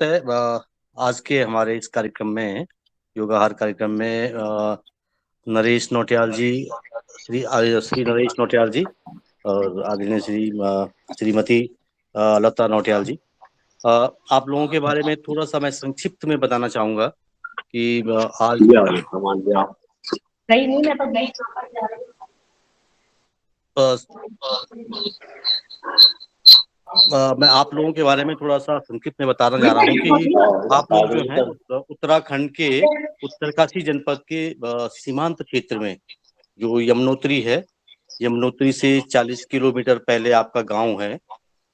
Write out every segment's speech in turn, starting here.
है आज के हमारे इस कार्यक्रम में योगाहार कार्यक्रम में नरेश नौटियाल जी श्री नरेश नौटियाल जी और आदरणीय श्रीमती लता नौटियाल जी। अ, आप लोगों के बारे में थोड़ा सा मैं संक्षिप्त में बताना चाहूंगा कि आज सामान दिया नहीं नहीं मैं तो गई अ, मैं आप लोगों के बारे में थोड़ा सा संक्षिप्त में बताना जा रहा हूँ कि आप लोग जो हैं उत्तराखंड के उत्तरकाशी जनपद के सीमांत क्षेत्र में जो यमुनोत्री है, यमुनोत्री से 40 किलोमीटर पहले आपका गांव है,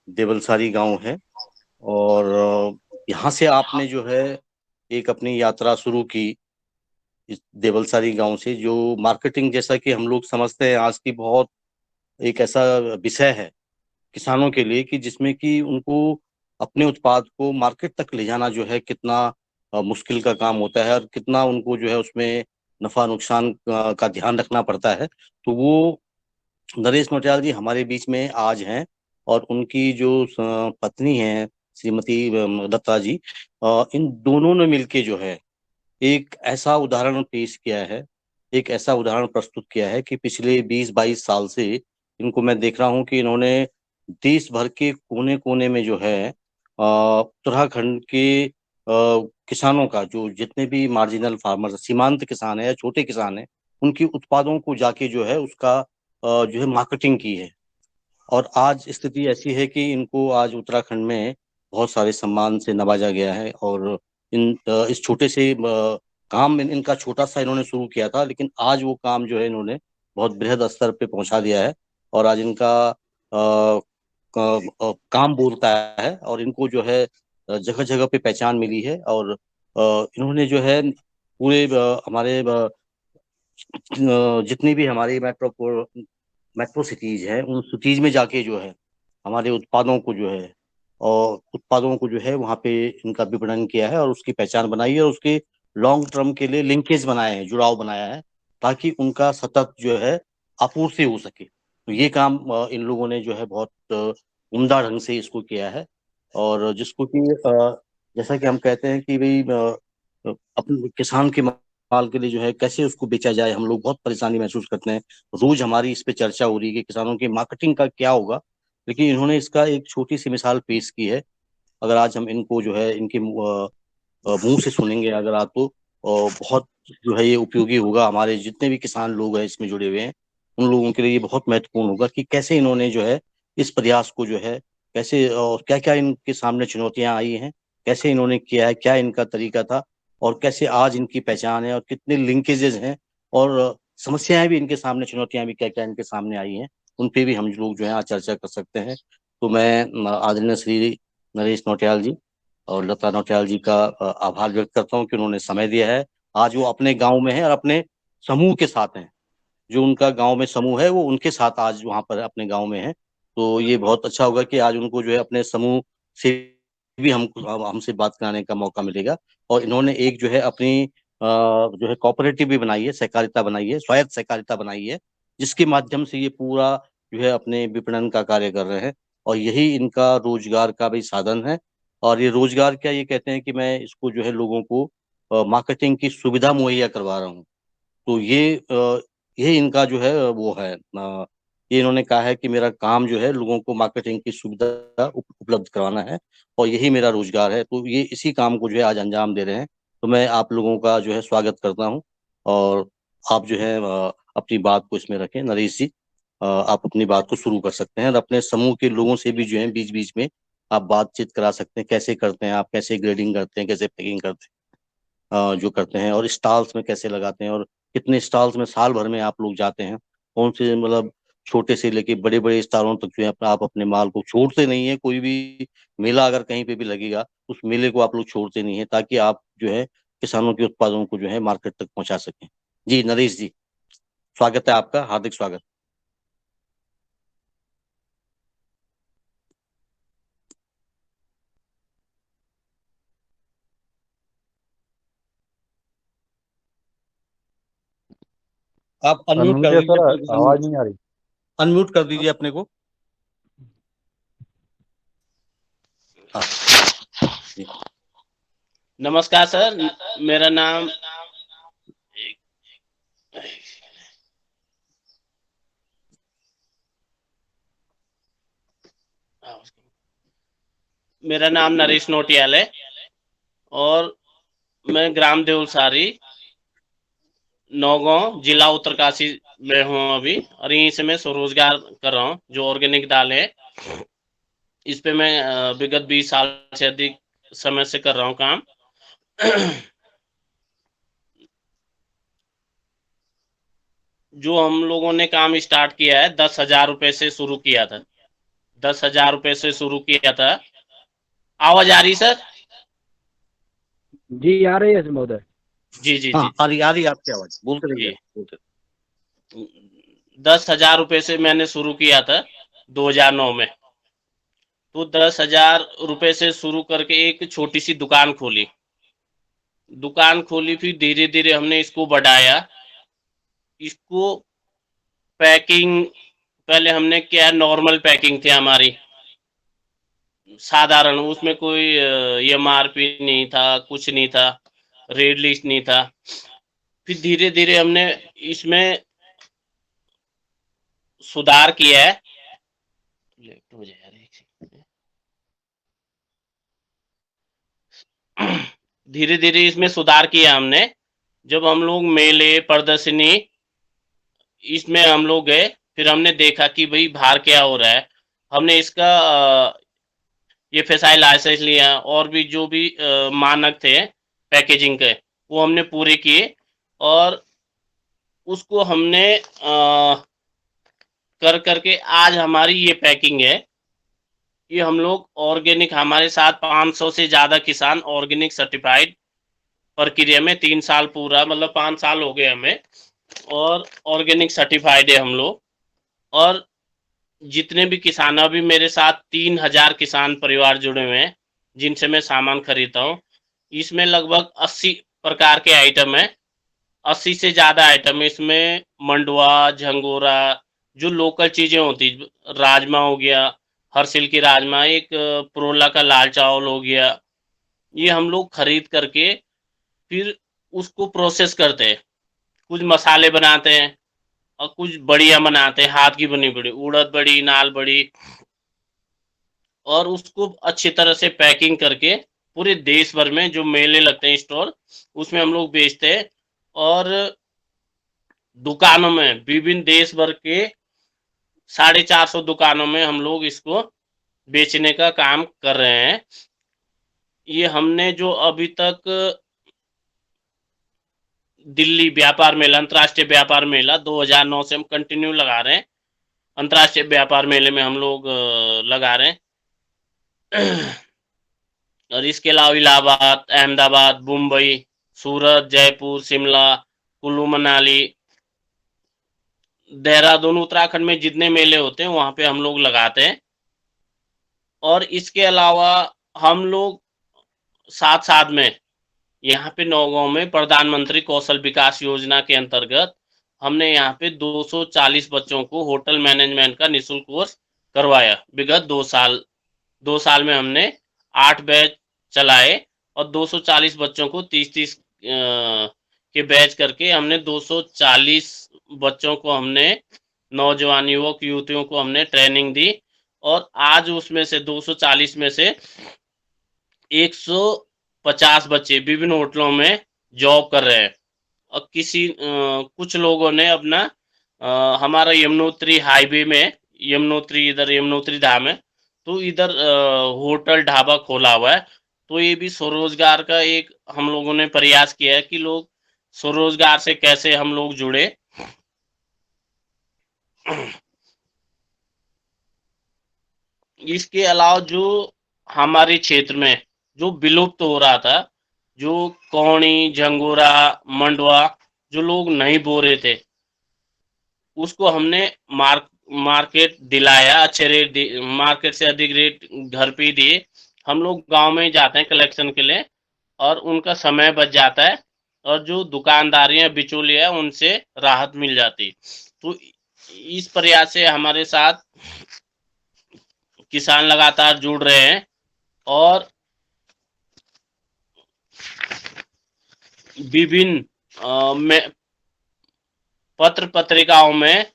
देवलसारी गांव है। और यहाँ से आपने जो है एक अपनी यात्रा शुरू की इस देवलसारी गांव से, जो मार्केटिंग जैसा कि हम लोग समझते हैं आज की बहुत एक ऐसा विषय है किसानों के लिए कि जिसमें कि उनको अपने उत्पाद को मार्केट तक ले जाना जो है कितना मुश्किल का काम होता है और कितना उनको जो है उसमें नफा नुकसान का ध्यान रखना पड़ता है। तो वो नरेश नौटियाल जी हमारे बीच में आज हैं और उनकी जो पत्नी है श्रीमती दत्ता जी, इन दोनों ने मिलके जो है एक ऐसा उदाहरण पेश किया है, एक ऐसा उदाहरण प्रस्तुत किया है कि पिछले 20-22 साल से इनको मैं देख रहा हूं कि इन्होंने देश भर के कोने कोने में जो है उत्तराखंड के किसानों का, जो जितने भी मार्जिनल फार्मर सीमांत किसान है या छोटे किसान है, उनके उत्पादों को जाके जो है उसका जो है मार्केटिंग की है। और आज स्थिति ऐसी है कि इनको आज उत्तराखंड में बहुत सारे सम्मान से नवाजा गया है। और इस छोटे से काम में इनका छोटा सा इन्होंने शुरू किया था, लेकिन आज वो काम जो है इन्होंने बहुत बृहद स्तर पे पहुंचा दिया है। और आज इनका काम बोलता है और इनको जो है जगह जगह पे पहचान मिली है। और इन्होंने जो है पूरे हमारे जितनी भी हमारी मेट्रो सिटीज है उन सिटीज में जाके जो है हमारे उत्पादों को जो है और उत्पादों को जो है वहाँ पे इनका विपणन किया है और उसकी पहचान बनाई है और उसके लॉन्ग टर्म के लिए लिंकेज बनाए हैं, जुड़ाव बनाया है, ताकि उनका सतत जो है आपूर्ति हो सके। तो ये काम इन लोगों ने जो है बहुत उम्दा ढंग से इसको किया है। और जिसको कि जैसा कि हम कहते हैं कि भाई अपने किसान के माल के लिए जो है कैसे उसको बेचा जाए, हम लोग बहुत परेशानी महसूस करते हैं। रोज हमारी इस पे चर्चा हो रही है कि किसानों की मार्केटिंग का क्या होगा, लेकिन इन्होंने इसका एक छोटी सी मिसाल पेश की है। अगर आज हम इनको जो है इनके मुंह से सुनेंगे अगर आप, तो बहुत जो है ये उपयोगी होगा हमारे जितने भी किसान लोग हैं इसमें जुड़े हुए हैं, उन लोगों के लिए ये बहुत महत्वपूर्ण होगा कि कैसे इन्होंने जो है इस प्रयास को जो है कैसे और क्या क्या इनके सामने चुनौतियां आई हैं, कैसे इन्होंने किया है, क्या इनका तरीका था और कैसे आज इनकी पहचान है और कितने लिंकेजेस हैं और समस्याएं भी इनके सामने, चुनौतियां भी क्या क्या इनके सामने आई हैं, उन पे भी हम लोग जो है आज चर्चा कर सकते हैं। तो मैं आदरणीय श्री नरेश नौटियाल जी और लता नौटियाल जी का आभार व्यक्त करता हूँ कि उन्होंने समय दिया है। आज वो अपने गांव में है और अपने समूह के साथ हैं, जो उनका गांव में समूह है वो उनके साथ आज वहां पर अपने गांव में है। तो ये बहुत अच्छा होगा कि आज उनको जो है अपने समूह से भी हमसे बात कराने का मौका मिलेगा। और इन्होंने एक जो है अपनी जो है कोऑपरेटिव भी बनाई है, सहकारिता बनाई है, स्वायत्त सहकारिता बनाई है, जिसके माध्यम से ये पूरा जो है अपने विपणन का कार्य कर रहे हैं। और यही इनका रोजगार का भी साधन है। और ये रोजगार क्या, ये कहते हैं कि मैं इसको जो है लोगों को मार्केटिंग की सुविधा मुहैया करवा रहा हूँ। तो ये इनका जो है वो है ये इन्होंने कहा है कि मेरा काम जो है लोगों को मार्केटिंग की सुविधा उपलब्ध करवाना है और यही मेरा रोजगार है। तो ये इसी काम को जो है आज अंजाम दे रहे हैं। तो मैं आप लोगों का जो है स्वागत करता हूँ। और आप जो है अपनी बात को इसमें रखें नरेश जी। आप अपनी बात को शुरू कर सकते हैं और अपने समूह के लोगों से भी जो है बीच बीच में आप बातचीत करा सकते हैं, कैसे करते हैं आप, कैसे ग्रेडिंग करते हैं, कैसे पैकिंग करते हैं, जो करते हैं, और स्टॉल्स में कैसे लगाते हैं और कितने स्टॉल्स में साल भर में आप लोग जाते हैं, कौन से मतलब छोटे से लेके बड़े बड़े स्टॉलों तक जो है आप अपने माल को छोड़ते नहीं है। कोई भी मेला अगर कहीं पे भी लगेगा उस मेले को आप लोग छोड़ते नहीं है, ताकि आप जो है किसानों के उत्पादों को जो है मार्केट तक पहुंचा सकें। जी नरेश जी, स्वागत है आपका, हार्दिक स्वागत। आप अनम्यूट अनम्यूट कर है दीजिए सर। अपने को, आवाज नहीं आ रही। अनम्यूट कर दीजिए अपने को। हाँ जी। नमस्कार सर, मेरा नाम मेरा नाम नरेश नोटियाल है और मैं ग्राम देउलसारी नौगांव जिला उत्तरकाशी में हूँ अभी, और यहीं से मैं स्वरोजगार कर रहा हूँ। जो ऑर्गेनिक दाल है इस पे मैं विगत 20 साल से अधिक समय से कर रहा हूँ काम। जो हम लोगों ने काम स्टार्ट किया है 10,000 रुपए से शुरू किया था। 10,000 रुपए से शुरू किया था। आवाज आ रही सर? जी आ रही है महोदय। जी जी हाँ, जी आ रही आपकी आवाज, बोलते रहिए, जी। बोलते। 10,000 रुपए से मैंने शुरू किया था 2009 में। तो 10,000 रुपए से शुरू करके एक छोटी सी दुकान खोली। फिर धीरे धीरे हमने इसको बढ़ाया। इसको पैकिंग, पहले हमने क्या, नॉर्मल पैकिंग थी हमारी, साधारण, उसमें कोई एमआरपी नहीं था, कुछ नहीं था, रेट लिस्ट नहीं था। फिर धीरे धीरे हमने इसमें सुधार किया है। लेफ्ट हो जाए यार, एक सेकंड। धीरे धीरे इसमें सुधार किया हमने। जब हम लोग मेले प्रदर्शनी इसमें हम लोग गए, फिर हमने देखा कि भाई बाहर क्या हो रहा है। हमने इसका ये FSI लाइसेंस लिया, और भी जो भी मानक थे पैकेजिंग के वो हमने पूरे किए, और उसको हमने कर करके आज हमारी ये पैकिंग है। ये हम लोग ऑर्गेनिक, हमारे साथ 500 से ज्यादा किसान ऑर्गेनिक सर्टिफाइड प्रक्रिया में 3 साल पूरा, मतलब 5 साल हो गए हमें, और ऑर्गेनिक सर्टिफाइड है हम लोग। और जितने भी किसान, अभी मेरे साथ 3,000 किसान परिवार जुड़े हुए हैं जिनसे मैं सामान खरीदता हूँ। इसमें लगभग 80 प्रकार के आइटम है, 80 से ज्यादा आइटम है इसमें। मंडुआ, झंगोरा, जो लोकल चीजें होती, राजमा हो गया, हरसिल की राजमा, एक प्रोला का लाल चावल हो गया, ये हम लोग खरीद करके फिर उसको प्रोसेस करते हैं। कुछ मसाले बनाते हैं और कुछ बढ़िया बनाते हैं, हाथ की बनी बड़ी उड़द बड़ी, नाल बड़ी, और उसको अच्छी तरह से पैकिंग करके पूरे देश भर में जो मेले लगते हैं स्टोर, उसमें हम लोग बेचते हैं। और दुकानों में, विभिन्न देश भर के 450 दुकानों में हम लोग इसको बेचने का काम कर रहे हैं। ये हमने जो अभी तक दिल्ली व्यापार मेला, अंतर्राष्ट्रीय व्यापार मेला 2009 से हम कंटिन्यू लगा रहे हैं। अंतर्राष्ट्रीय व्यापार मेले में हम लोग लगा रहे हैं। और इसके अलावा इलाहाबाद, अहमदाबाद, मुंबई, सूरत, जयपुर, शिमला, कुल्लू मनाली, देहरादून, उत्तराखंड में जितने मेले होते हैं वहां पे हम लोग लगाते हैं। और इसके अलावा हम लोग साथ साथ में यहाँ पे नौगांव में प्रधानमंत्री कौशल विकास योजना के अंतर्गत हमने यहाँ पे 240 बच्चों को होटल मैनेजमेंट का निःशुल्क कोर्स करवाया। विगत 2 साल में हमने 8 बैच चलाए, और 240 बच्चों को 30-30 के बैच करके हमने 240 बच्चों को हमने, नौजवान युवक युवतियों को हमने ट्रेनिंग दी। और आज उसमें से 240 में से 150 बच्चे विभिन्न होटलों में जॉब कर रहे हैं। और कुछ लोगों ने अपना हमारा यमुनोत्री हाईवे में, यमुनोत्री, इधर यमुनोत्री धाम है, तो इधर होटल ढाबा खोला हुआ है। तो ये भी स्वरोजगार का एक हम लोगों ने प्रयास किया है कि लोग स्वरोजगार से कैसे हम लोग जुड़े। इसके अलावा जो हमारे क्षेत्र में जो विलुप्त हो रहा था, जो कौड़ी, झंगोरा, मंडवा, जो लोग नहीं बो रहे थे, उसको हमने मार्केट दिलाया, अच्छे रेट, मार्केट से अधिक रेट घर पे ही दिए। हम लोग गांव में ही जाते हैं कलेक्शन के लिए, और उनका समय बच जाता है, और जो दुकानदारियां बिचौलिए हैं उनसे राहत मिल जाती। तो इस प्रयास से हमारे साथ किसान लगातार जुड़ रहे हैं। और विभिन्न पत्र पत्रिकाओं में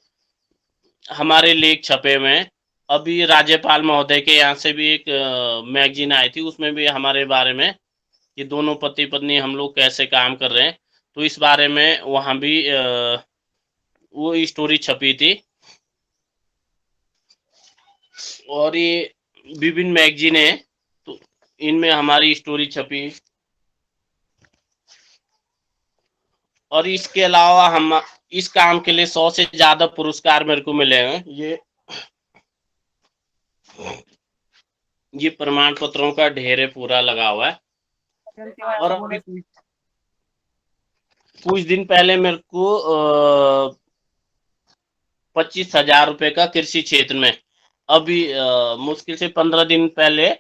हमारे लेख छपे हुए हैं। अभी राज्यपाल महोदय के यहाँ से भी एक मैगजीन आई थी, उसमें भी हमारे बारे में कि दोनों पति पत्नी हम लोग कैसे काम कर रहे हैं, तो इस बारे में वहाँ भी वो स्टोरी छपी थी। और ये विभिन्न मैगजीन है, तो इनमें हमारी स्टोरी छपी। और इसके अलावा हम इस काम के लिए 100 से ज्यादा पुरस्कार मेरे को मिले हैं। ये प्रमाण पत्रों का ढेर है, पूरा लगा हुआ है। और अभी कुछ दिन पहले मेरे को 25,000 रुपए का कृषि क्षेत्र में, अभी मुश्किल से 15 दिन पहले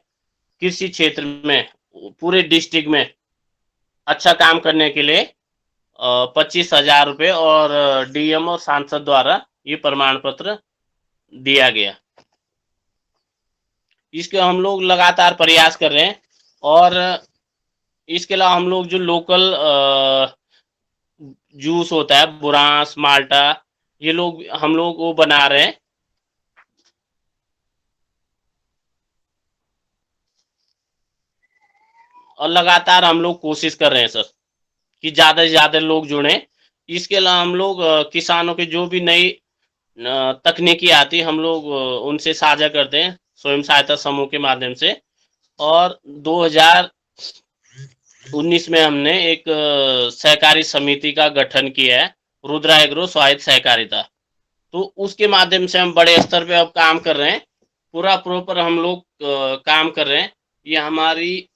कृषि क्षेत्र में पूरे डिस्ट्रिक्ट में अच्छा काम करने के लिए 25,000 रुपए और डीएम और सांसद द्वारा ये प्रमाण पत्र दिया गया। इसके हम लोग लगातार प्रयास कर रहे हैं। और इसके अलावा हम लोग जो लोकल जूस होता है, बुरांस, माल्टा, ये लोग हम लोग वो बना रहे हैं। और लगातार हम लोग कोशिश कर रहे हैं सर कि ज्यादा से ज्यादा लोग जुड़े। इसके अलावा हम लोग किसानों के जो भी नई तकनीकी आती, हम लोग उनसे साझा करते हैं स्वयं सहायता समूह के माध्यम से। और 2019 में हमने एक सहकारी समिति का गठन किया है, रुद्रा एग्रो स्वायत्त सहकारिता। तो उसके माध्यम से हम बड़े स्तर पे अब काम कर रहे हैं, पूरा प्रॉपर हम लोग काम कर रहे हैं। ये हमारी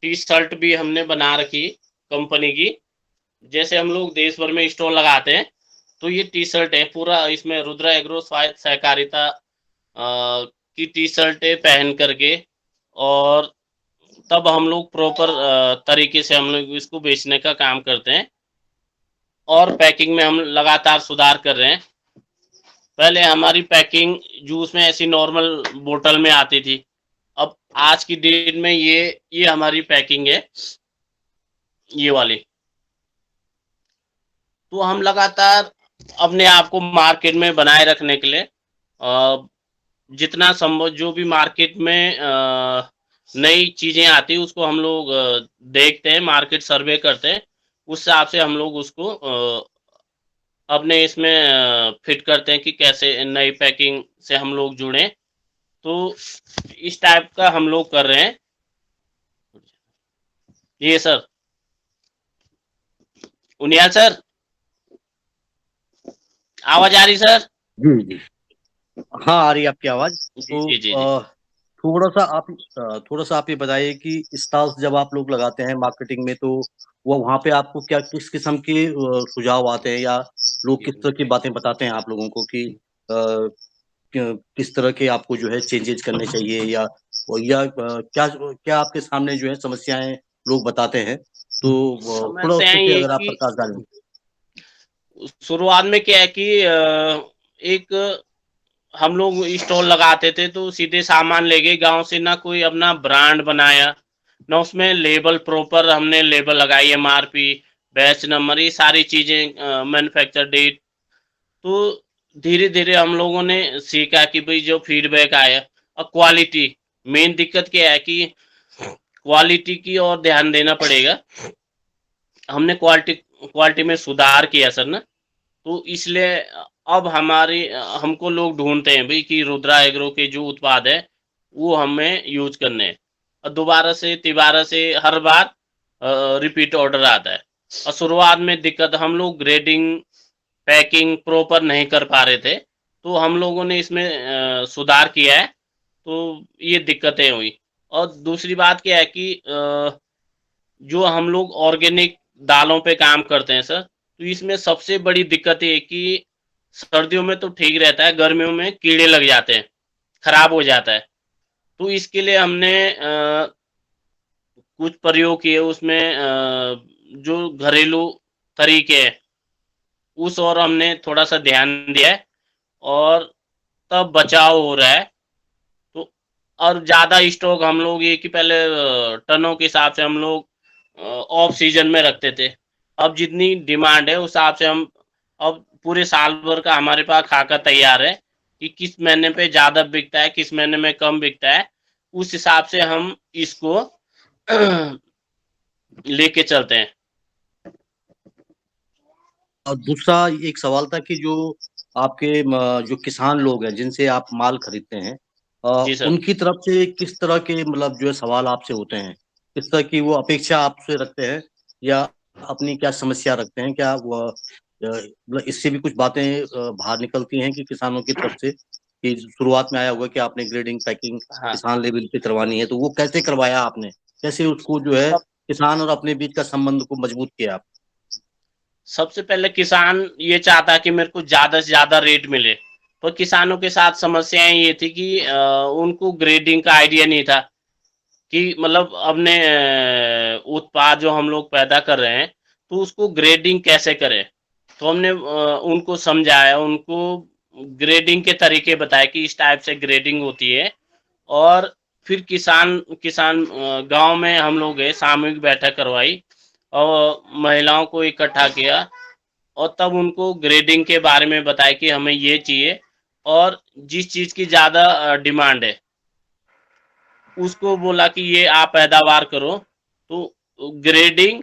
टी शर्ट भी हमने बना रखी कंपनी की। जैसे हम लोग देश भर में स्टॉल लगाते हैं, तो ये टी शर्ट है पूरा, इसमें रुद्रा एग्रो स्वायत्त सहकारिता की टी शर्ट है पहन करके। और तब हम लोग प्रॉपर तरीके से हम लोग इसको बेचने का काम करते हैं। और पैकिंग में हम लगातार सुधार कर रहे हैं। पहले हमारी पैकिंग जूस में ऐसी नॉर्मल बोतल में आती थी, अब आज की डेट में ये हमारी पैकिंग है, ये वाली। तो हम लगातार अपने आप को मार्केट में बनाए रखने के लिए जितना संभव, जो भी मार्केट में नई चीजें आती उसको हम लोग देखते हैं, मार्केट सर्वे करते हैं, उस हिसाब से हम लोग उसको अपने इसमें फिट करते हैं कि कैसे नई पैकिंग से हम लोग जुड़े। तो इस टाइप का हम लोग कर रहे हैं ये सर। उनियाल सर, आवाज आ रही सर? जी जी, हाँ आ रही है आपकी आवाज। तो जी जी जी। थोड़ा सा आप ये बताइए कि स्टॉल्स जब आप लोग लगाते हैं मार्केटिंग में, तो वो वहाँ पे आपको क्या किस किस्म के सुझाव आते हैं, या लोग किस तरह की बातें बताते हैं आप लोगों को कि किस तरह के आपको जो है चेंजेस करने चाहिए, या क्या क्या आपके सामने जो है समस्याएं लोग बताते हैं, तो थोड़ा उस समस्याएं पे ये अगर आप कि प्रकाश डालें। शुरुआत में क्या है कि एक हम लोग स्टॉल लगाते थे तो सीधे सामान ले गए गांव से, ना कोई अपना ब्रांड बनाया, ना उसमें लेबल प्रॉपर हमने लेबल लगाई, एमआरपी, बैच नंबर, ये सारी चीजें, मैन्युफैक्चर डेट। तो धीरे धीरे हम लोगों ने सीखा कि भाई जो फीडबैक आया, और क्वालिटी, मेन दिक्कत क्या है कि क्वालिटी की और ध्यान देना पड़ेगा। हमने क्वालिटी में सुधार किया सर ना, तो इसलिए अब हमारी हमको लोग ढूंढते हैं भाई कि रुद्रा एग्रो के जो उत्पाद है वो हमें यूज करने हैं, और दोबारा से तिबारा से हर बार रिपीट ऑर्डर आता है। और शुरुआत में दिक्कत, हम लोग ग्रेडिंग पैकिंग प्रॉपर नहीं कर पा रहे थे, तो हम लोगों ने इसमें सुधार किया है, तो ये दिक्कतें हुई। और दूसरी बात क्या है कि जो हम लोग ऑर्गेनिक दालों पे काम करते हैं सर, तो इसमें सबसे बड़ी दिक्कत ये है कि सर्दियों में तो ठीक रहता है, गर्मियों में कीड़े लग जाते हैं, खराब हो जाता है। तो इसके लिए हमने कुछ प्रयोग किए उसमें, जो घरेलू तरीके हैं उस और हमने थोड़ा सा ध्यान दिया है, और तब बचाव हो रहा है। तो और ज्यादा स्टॉक हम लोग ये कि पहले टनों के हिसाब से हम लोग ऑफ सीजन में रखते थे, अब जितनी डिमांड है उस हिसाब से हम अब पूरे साल भर का हमारे पास खाका तैयार है कि किस महीने पे ज़्यादा बिकता है, किस महीने में कम बिकता है। उस हिसाब से हम इसको लेके चलते हैं। और दूसरा एक सवाल था कि जो आपके जो किसान लोग हैं जिनसे आप माल खरीदते हैं, जी सर। उनकी तरफ से किस तरह के मतलब जो है सवाल आपसे होते हैं, किस तरह की वो अपेक्षा आपसे रखते हैं, या अपनी क्या समस्या रखते हैं, क्या वो मतलब इससे भी कुछ बातें बाहर निकलती हैं कि किसानों की तरफ से, कि शुरुआत में आया होगा कि आपने ग्रेडिंग पैकिंग हाँ, किसान लेवल पे करवानी है, तो वो कैसे करवाया आपने, कैसे उसको जो है सब किसान और अपने बीच का संबंध को मजबूत किया आप? सबसे पहले किसान ये चाहता है कि मेरे को ज़्यादा से ज़्यादा रेट मिले। पर किसानों के साथ समस्याएँ ये थी कि उनको ग्रेडिंग का आइडिया नहीं था कि मतलब अपने उत्पाद जो हम लोग पैदा कर रहे हैं, तो उसको ग्रेडिंग कैसे करें? तो हमने उनको समझाया, उनको ग्रेडिंग के तरीके बताए कि इस टाइप से ग्रेडिंग होती है। और फिर किसान किसान गाँव में हम लोग गए, सामूहिक बैठक करवाई और महिलाओं को इकट्ठा किया और तब उनको ग्रेडिंग के बारे में बताया कि हमें ये चाहिए और जिस चीज़ की ज़्यादा डिमांड है, उसको बोला कि ये आप पैदावार करो। तो ग्रेडिंग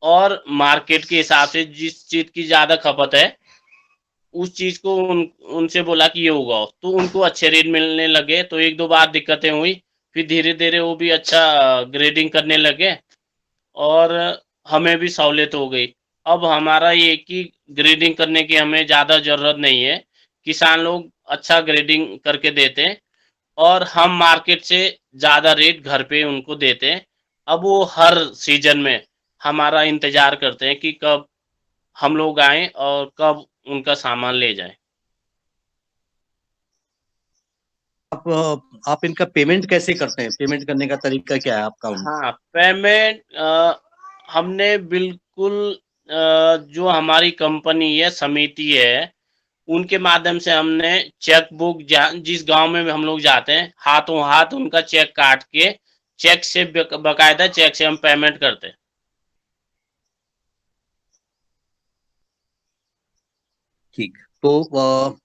और मार्केट के हिसाब से जिस चीज़ की ज़्यादा खपत है, उस चीज़ को उनसे बोला कि ये उगाओ, तो उनको अच्छे रेट मिलने लगे। तो 1-2 बार दिक्कतें हुई, फिर धीरे-धीरे वो भी अच्छा ग्रेडिंग करने लगे और हमें भी सहूलियत हो गई। अब हमारा ये है कि ग्रेडिंग करने की हमें ज़्यादा ज़रूरत नहीं है। किसान लोग अच्छा ग्रेडिंग करके देते हैं और हम मार्केट से ज़्यादा रेट घर पे उनको देते हैं। अब वो हर सीज़न में हमारा इंतज़ार करते हैं कि कब हम लोग आएँ और कब उनका सामान ले जाएँ। आप इनका पेमेंट कैसे करते हैं, पेमेंट करने का तरीका क्या है आपका? हाँ, पेमेंट हमने बिल्कुल जो हमारी कंपनी है, समिति है, उनके माध्यम से हमने चेक बुक जिस गाँव में हम लोग जाते हैं, हाथों-हाथ उनका चेक काट के, चेक से बकायदा चेक से हम पेमेंट करते हैं। ठीक। तो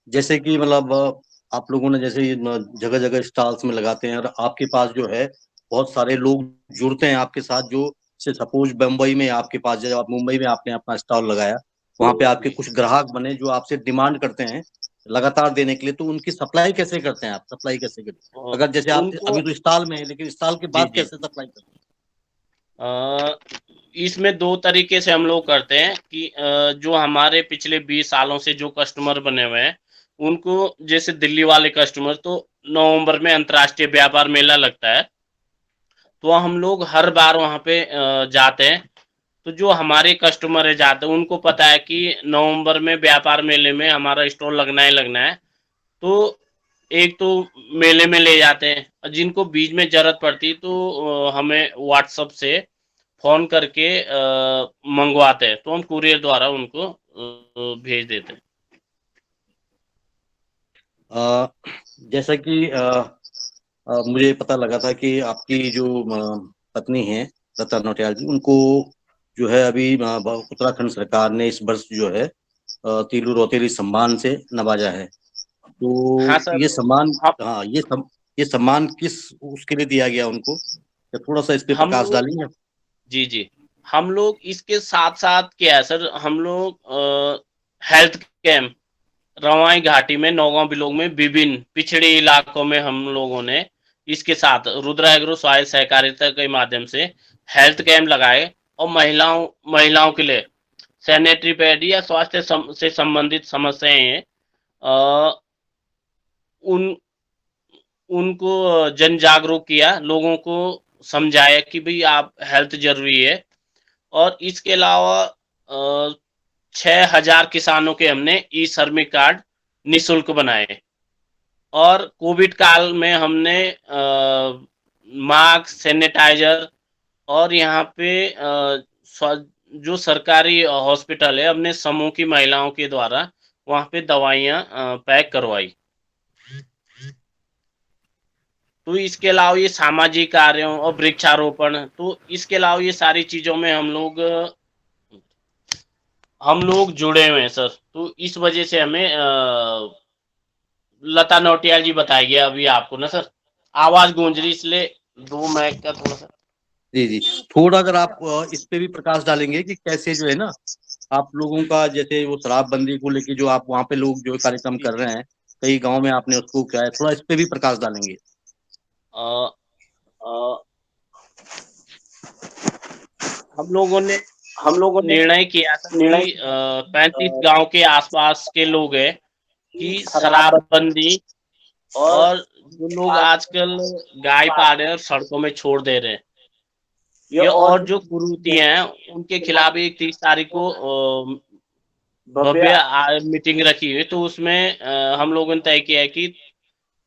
जैसे कि मतलब आप लोगों ने जैसे जगह जगह स्टॉल्स में लगाते हैं, और आपके पास जो है बहुत सारे लोग जुड़ते हैं आपके साथ, जो से सपोज बम्बई में आपके पास, जब आप मुंबई में आपने अपना स्टॉल लगाया, वहां पे आपके जी। कुछ ग्राहक बने जो आपसे डिमांड करते हैं लगातार देने के लिए, तो उनकी सप्लाई कैसे करते हैं आप, सप्लाई कैसे करते हैं? और अगर जैसे आप उनको अभी तो स्टॉल में है, लेकिन स्टॉल के जी, बाद जी। कैसे सप्लाई करते हैं? अ, इसमें 2 तरीके से हम लोग करते हैं कि जो हमारे पिछले 20 सालों से जो कस्टमर बने हुए हैं, उनको जैसे दिल्ली वाले कस्टमर तो नवंबर में अंतर्राष्ट्रीय व्यापार मेला लगता है, तो हम लोग हर बार वहाँ पे जाते हैं। तो जो हमारे कस्टमर है जाते हैं, उनको पता है कि नवंबर में व्यापार मेले में हमारा स्टॉल लगना ही लगना है। तो एक तो मेले में ले जाते हैं और जिनको बीच में ज़रूरत पड़ती है तो हमें व्हाट्सएप से फ़ोन करके मंगवाते हैं, तो हम कूरियर द्वारा उनको भेज देते हैं। अ, जैसा कि मुझे पता लगा था कि आपकी जो पत्नी है लता नौटियाल जी, उनको जो है अभी उत्तराखंड सरकार ने इस वर्ष जो है तीलू रौतेली सम्मान से नवाजा है। हाँ तो सर, ये सम्मान, हम हाँ, ये सम्मान किस उसके लिए दिया गया उनको, क्या थोड़ा सा इस पे हम प्रकाश लोग डालेंगे? जी, जी। हम लोग इसके साथ-साथ क्या है सर, हम लोग हेल्थ कैंप रवाई घाटी में, नौगांव बिलोग में विभिन्न पिछड़े इलाकों में हम लोगों ने इसके साथ रुद्र एग्रो सॉइल सहकारिता के माध्यम से हेल्थ कैंप लगाए और महिलाओं महिलाओं के लिए सैनिटरी पैड या स्वास्थ्य से संबंधित समस्याएं हैं, अ, उन उनको जन जागरूक किया, लोगों को समझाया कि भाई आप हेल्थ जरूरी है। और इसके अलावा 6,000 किसानों के हमने ई श्रमिक कार्ड निःशुल्क बनाए और कोविड काल में हमने मास्क, सैनिटाइजर और यहाँ पे जो सरकारी हॉस्पिटल है, अपने समूह की महिलाओं के द्वारा वहाँ पे दवाइयाँ पैक करवाई। तो इसके अलावा ये सामाजिक कार्यों और वृक्षारोपण, तो इसके अलावा ये सारी चीज़ों में हम लोग हम लोग जुड़े हुए हैं सर, तो इस वजह से हमें लता नौटियाल जी बताएगी अभी आपको ना सर, आवाज गूंज रही इसलिए 2 मिनट का थोड़ा सा। जी जी, थोड़ा अगर आप इस पे भी प्रकाश डालेंगे कि कैसे जो है ना आप लोगों का, जैसे वो शराबबंदी को लेके जो आप वहाँ पे लोग जो कार्यक्रम कर रहे हैं, कई गांव में आपने उसको क्या है, थोड़ा इस पे भी प्रकाश डालेंगे। अ, अ, हम लोगों ने निर्णय किया था कि 35 गांव के आसपास के लोग हैं कि शराबबंदी और जो लोग आजकल गाय पाल रहे हैं और सड़कों में छोड़ दे रहे हैं, ये और जो कुरीति हैं उनके खिलाफ एक 30 तारीख को भव्य मीटिंग रखी हुई, तो उसमें हम लोगों ने तय किया है कि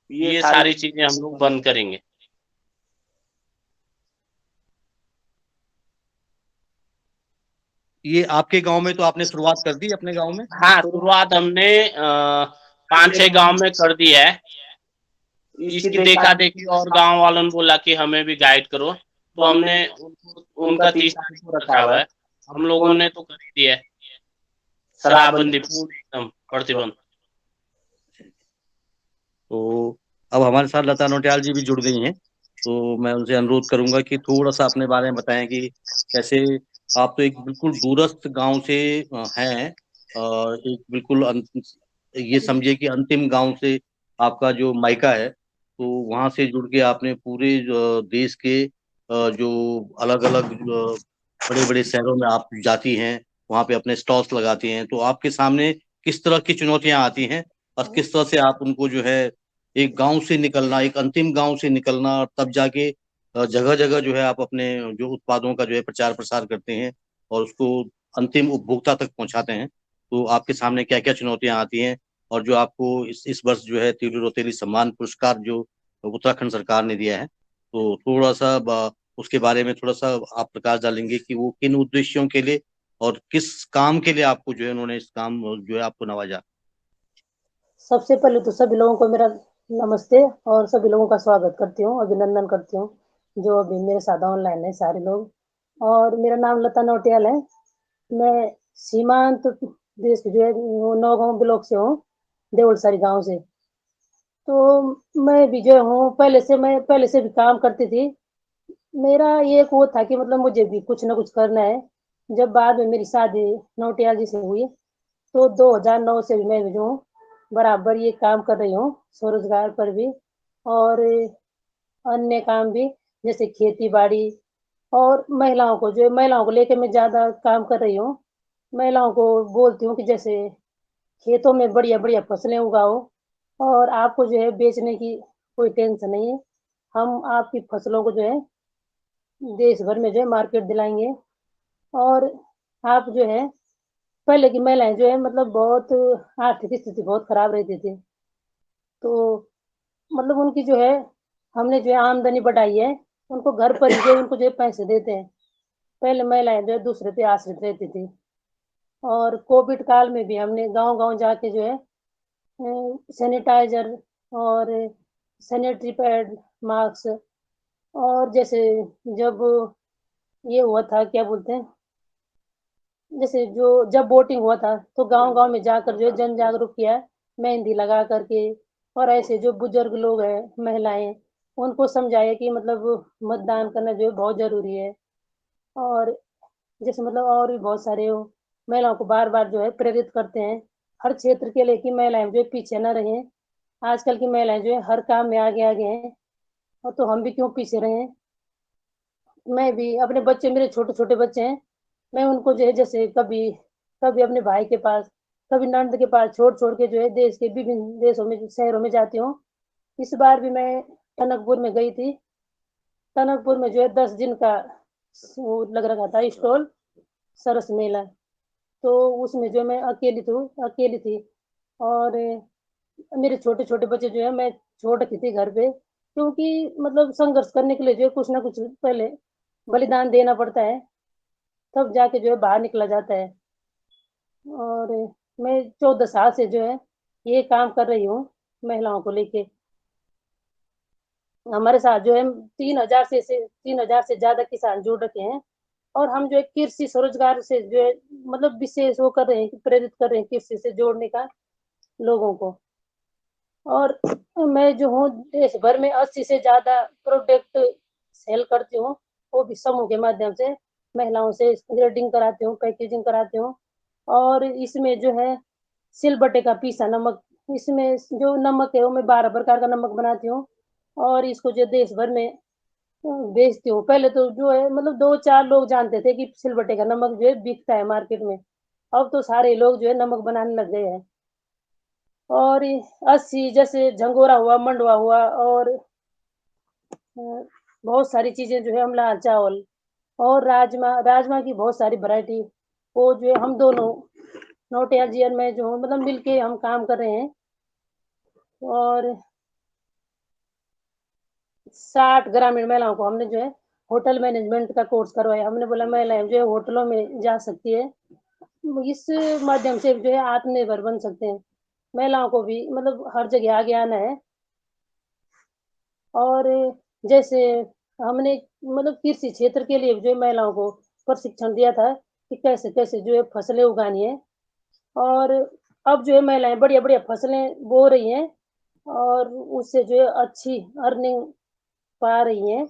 ये सारी चीजें हम लोग बंद करेंगे। ये आपके गांव में तो आपने शुरुआत कर दी अपने गांव में? हाँ, शुरुआत हमने 5-6 गांव में कर दी है। इसकी देखा देखी और गांव वालों ने बोला कि हमें भी गाइड करो, तो हमने उनका 30 तारीख को रखा हुआ है। हम लोगों ने तो कर ही दिया है, शराबबंदी पूर्ण एकदम प्रतिबंध। तो अब हमारे साथ लता नौटियाल जी भी जुड़ गई हैं, तो मैं उनसे अनुरोध करूंगा कि थोड़ा सा अपने बारे में बताएं कि कैसे आप तो एक बिल्कुल दूरस्थ गांव से हैं, एक बिल्कुल ये समझिए कि अंतिम गांव से आपका जो मायका है, तो वहां से जुड़ के आपने पूरे देश के जो अलग अलग बड़े बड़े शहरों में आप जाती हैं, वहां पे अपने स्टॉल्स लगाती हैं, तो आपके सामने किस तरह की चुनौतियां आती हैं और किस तरह से आप उनको जो है एक गांव से निकलना, एक अंतिम गांव से निकलना, और तब जाके जगह जगह जो है आप अपने जो उत्पादों का जो है प्रचार प्रसार करते हैं और उसको अंतिम उपभोक्ता तक पहुंचाते हैं, तो आपके सामने क्या क्या चुनौतियां आती हैं, और जो आपको इस वर्ष जो है तिरु रोतेली सम्मान पुरस्कार जो उत्तराखंड सरकार ने दिया है, तो थोड़ा सा उसके बारे में थोड़ा सा आप प्रकाश डालेंगे कि वो किन उद्देश्यों के लिए और किस काम के लिए आपको जो है उन्होंने इस काम जो है आपको नवाजा। सबसे पहले तो सभी लोगों को मेरा नमस्ते और सभी लोगों का स्वागत करती हूँ, अभिनंदन करती हूँ जो अभी मेरे साथ ऑनलाइन है सारे लोग। और मेरा नाम लता नौटियाल है। मैं सीमांत देश जो है वो नौगांव ब्लॉक से हूँ, देवलसारी गांव से। तो मैं भी जो हूँ मैं पहले से भी काम करती थी। मेरा ये एक वो था कि मतलब मुझे भी कुछ ना कुछ करना है। जब बाद में मेरी शादी नौटियाल जी से हुई, तो 2009 से भी मैं भी जो हूँ बराबर ये काम कर रही हूँ, स्वरोजगार पर भी और अन्य काम भी, जैसे खेती बाड़ी। और महिलाओं को लेकर मैं ज्यादा काम कर रही हूँ। महिलाओं को बोलती हूँ कि जैसे खेतों में बढ़िया बढ़िया फसलें उगाओ और आपको जो है बेचने की कोई टेंशन नहीं है। हम आपकी फसलों को जो है देश भर में जो है मार्केट दिलाएंगे। और आप जो है, पहले की महिलाएं जो है मतलब बहुत आर्थिक स्थिति बहुत खराब रहती थी, तो मतलब उनकी जो है हमने जो है आमदनी बढ़ाई है। उनको घर पर ही जो है उनको जो है पैसे देते हैं। पहले महिलाएं जो है दूसरे पे आश्रित रहती थी। और कोविड काल में भी हमने गांव गांव जाके जो है सैनिटाइजर और सैनिटरी पैड, मास्क, और जैसे जब ये हुआ था क्या बोलते हैं, जैसे जो जब वोटिंग हुआ था तो गांव गांव में जाकर जो है जन जागरूक किया, मेहंदी लगा करके। और ऐसे जो बुजुर्ग लोग हैं, महिलाएं, उनको समझाया कि मतलब मतदान करना जो है बहुत जरूरी है। और जैसे मतलब और भी बहुत सारे हो, महिलाओं को बार बार जो है प्रेरित करते हैं हर क्षेत्र के लिए कि महिलाएं जो है पीछे न रहें। आजकल की महिलाएं जो है हर काम में आगे आगे हैं, और तो हम भी क्यों पीछे रहें। मैं भी अपने बच्चे, मेरे छोटे छोटे बच्चे हैं, मैं उनको जो है जैसे कभी कभी अपने भाई के पास, कभी नंद के पास छोड़ छोड़ के जो है देश के विभिन्न देशों में शहरों में जाती हूँ। इस बार भी मैं टनकपुर में गई थी। टनकपुर में जो है 10 दिन का वो लग रखा था स्टॉल, सरस मेला। तो उसमें जो मैं अकेली थी। और मेरे छोटे छोटे बच्चे जो है मैं छोड़ रखी थी घर पे, क्योंकि मतलब संघर्ष करने के लिए जो है कुछ ना कुछ पहले बलिदान देना पड़ता है, तब जाके जो है बाहर निकला जाता है। और मैं 14 साल से जो है ये काम कर रही हूँ महिलाओं को लेके। हमारे साथ जो है 3,000 से 3,000 से ज्यादा किसान जुड़ रखे हैं। और हम जो है कृषि स्वरोजगार से जो है मतलब विशेष वो कर रहे हैं, प्रेरित कर रहे हैं कृषि से जोड़ने का लोगों को। और मैं जो हूँ देश भर में 80 से ज्यादा प्रोडक्ट सेल करती हूँ, वो भी समूह के माध्यम से महिलाओं से ग्रेडिंग कराती हूँ, पैकेजिंग कराती हूँ। और इसमें जो है सिलबट्टे का पीसा नमक, इसमें जो नमक है वो मैं 12 प्रकार का नमक बनाती हूँ और इसको जो देश भर में बेचती हूँ। पहले तो जो है मतलब 2-4 लोग जानते थे कि सिलबट्टे का नमक जो है बिकता है मार्केट में, अब तो सारे लोग जो है नमक बनाने लग गए हैं। और 80 जैसे झंगोरा हुआ, मंडुआ हुआ और बहुत सारी चीजें जो है हम लाल चावल और राजमा राजमा की बहुत सारी वैरायटी, वो जो है हम दोनों नोटिया जी और मैं जो हूँ मतलब मिलके हम काम कर रहे हैं। और 60 ग्रामीण महिलाओं को हमने जो है होटल मैनेजमेंट का कोर्स करवाया। हमने बोला महिलाएं जो है होटलों में जा सकती है, इस माध्यम से जो है आत्मनिर्भर बन सकते हैं। महिलाओं को भी मतलब हर जगह आगे आना है। और जैसे हमने मतलब कृषि क्षेत्र के लिए जो है महिलाओं को प्रशिक्षण दिया था कि कैसे कैसे जो है फसलें उगानी है। और अब जो है महिलाएं बढ़िया बढ़िया फसलें बो रही हैं और उससे जो है अच्छी अर्निंग पा रही हैं।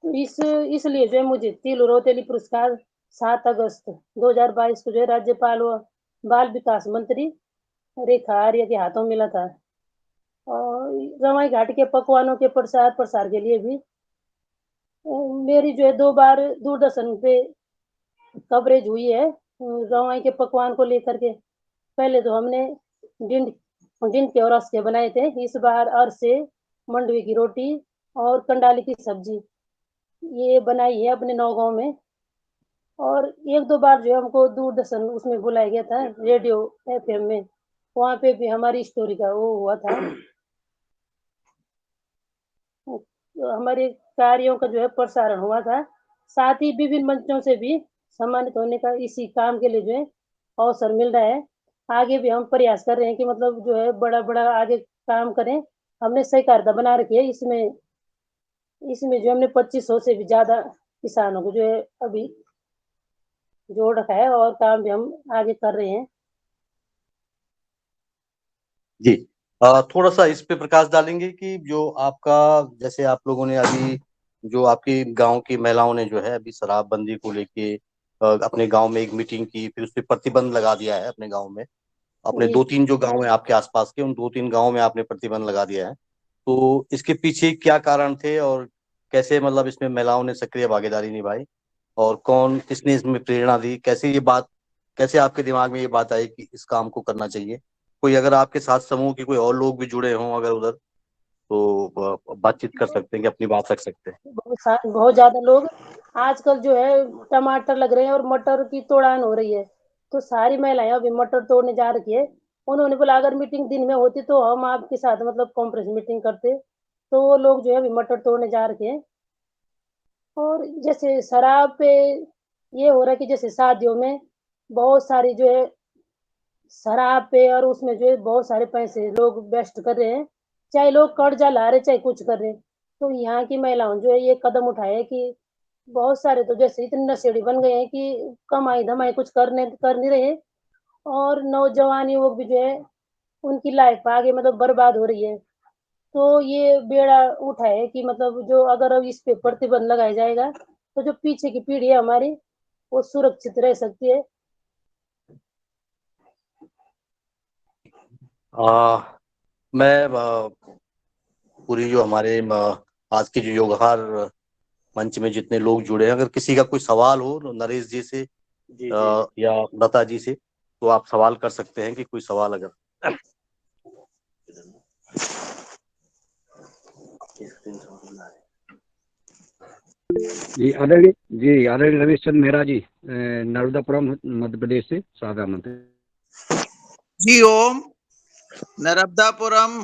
तो इसलिए जो है मुझे तिल रोतेली पुरस्कार 7 अगस्त 2022 को जो है राज्यपाल व बाल विकास मंत्री रेखा आर्य के हाथों मिला था। और रवाई घाट के पकवानों के प्रसार प्रसार के लिए भी मेरी जो है 2 बार दूरदर्शन पे कवरेज हुई है रवाई के पकवान को लेकर के। पहले तो हमने डिंड डिंड के और रस के बनाए थे, इस बार अरसे, मंडवे की रोटी और कंडाली की सब्जी ये बनाई है अपने नौगांव में। और 1-2 बार जो है हमको दूरदर्शन उसमें बुलाया गया था रेडियो एफएम में, वहाँ पे भी हमारी स्टोरी का वो हुआ था। तो हमारे कार्यों का जो है प्रसारण हुआ था। साथ ही विभिन्न मंचों से भी सम्मानित होने का इसी काम के लिए जो है अवसर मिल रहा है। आगे भी हम प्रयास कर रहे हैं कि मतलब जो है बड़ा बड़ा आगे काम करें। हमने सहकारिता बना रखी है, इसमें इसमें जो हमने 2500 से भी ज्यादा किसानों को जो है अभी जोड़ रखा है और काम भी हम आगे कर रहे हैं। जी। थोड़ा सा इस पे प्रकाश डालेंगे कि जो आपका, जैसे आप लोगों ने अभी जो आपकी गांव की महिलाओं ने जो है अभी शराबबंदी को लेके अपने गांव में एक मीटिंग की, फिर उस पर प्रतिबंध लगा दिया है अपने गांव में। अपने जी 2-3 जो गांव है आपके आसपास के, उन 2-3 गांव में आपने प्रतिबंध लगा दिया है। तो इसके पीछे क्या कारण थे और कैसे मतलब इसमें महिलाओं ने सक्रिय भागीदारी निभाई, और कौन किसने इसमें प्रेरणा दी, कैसे ये बात, कैसे आपके दिमाग में ये बात आई कि इस काम को करना चाहिए? कोई अगर आपके साथ समूह के कोई और लोग भी जुड़े हों अगर उधर, तो बातचीत कर सकते हैं कि अपनी बात रख सकते हैं। बहुत ज्यादा लोग आजकल जो है टमाटर लग रहे हैं और मटर की तोड़ान हो रही है, तो सारी महिलाएं अभी मटर तोड़ने जा रही है। उन्होंने बोला अगर मीटिंग दिन में होती तो हम आपके साथ मतलब कॉन्फ्रेंस मीटिंग करते। तो वो लोग जो है अभी मटर तोड़ने जा रहे हैं। और जैसे शराब पे ये हो रहा है कि जैसे शादियों में बहुत सारी जो है शराब पे और उसमें जो है बहुत सारे पैसे लोग वेस्ट कर रहे हैं, चाहे लोग कर्जा ला रहे चाहे कुछ कर रहे हैं। तो यहाँ की महिलाओं जो है ये कदम उठाए कि बहुत सारे तो जैसे इतने नशेड़ी बन गए हैं कि कमाई धमाई कुछ कर नहीं रहे। और नौजवान युवक भी जो है उनकी लाइफ आगे मतलब बर्बाद हो रही है। तो ये बेड़ा उठा है कि मतलब जो अगर अब इस पे प्रतिबंध लगाया जाएगा तो जो पीछे की पीढ़ी है हमारी वो सुरक्षित रह सकती है। मैं पूरी जो हमारे आज की जो योगहार मंच में जितने लोग जुड़े हैं, अगर किसी का कोई सवाल हो नरेश जी से या लता जी से, तो आप सवाल कर सकते हैं कि कोई सवाल अगर। जी आदरणीय रमेश चंद्र मेहरा जी, नर्मदापुरम मध्य प्रदेश से सादा मंत्री। जी ओम। नर्मदापुरम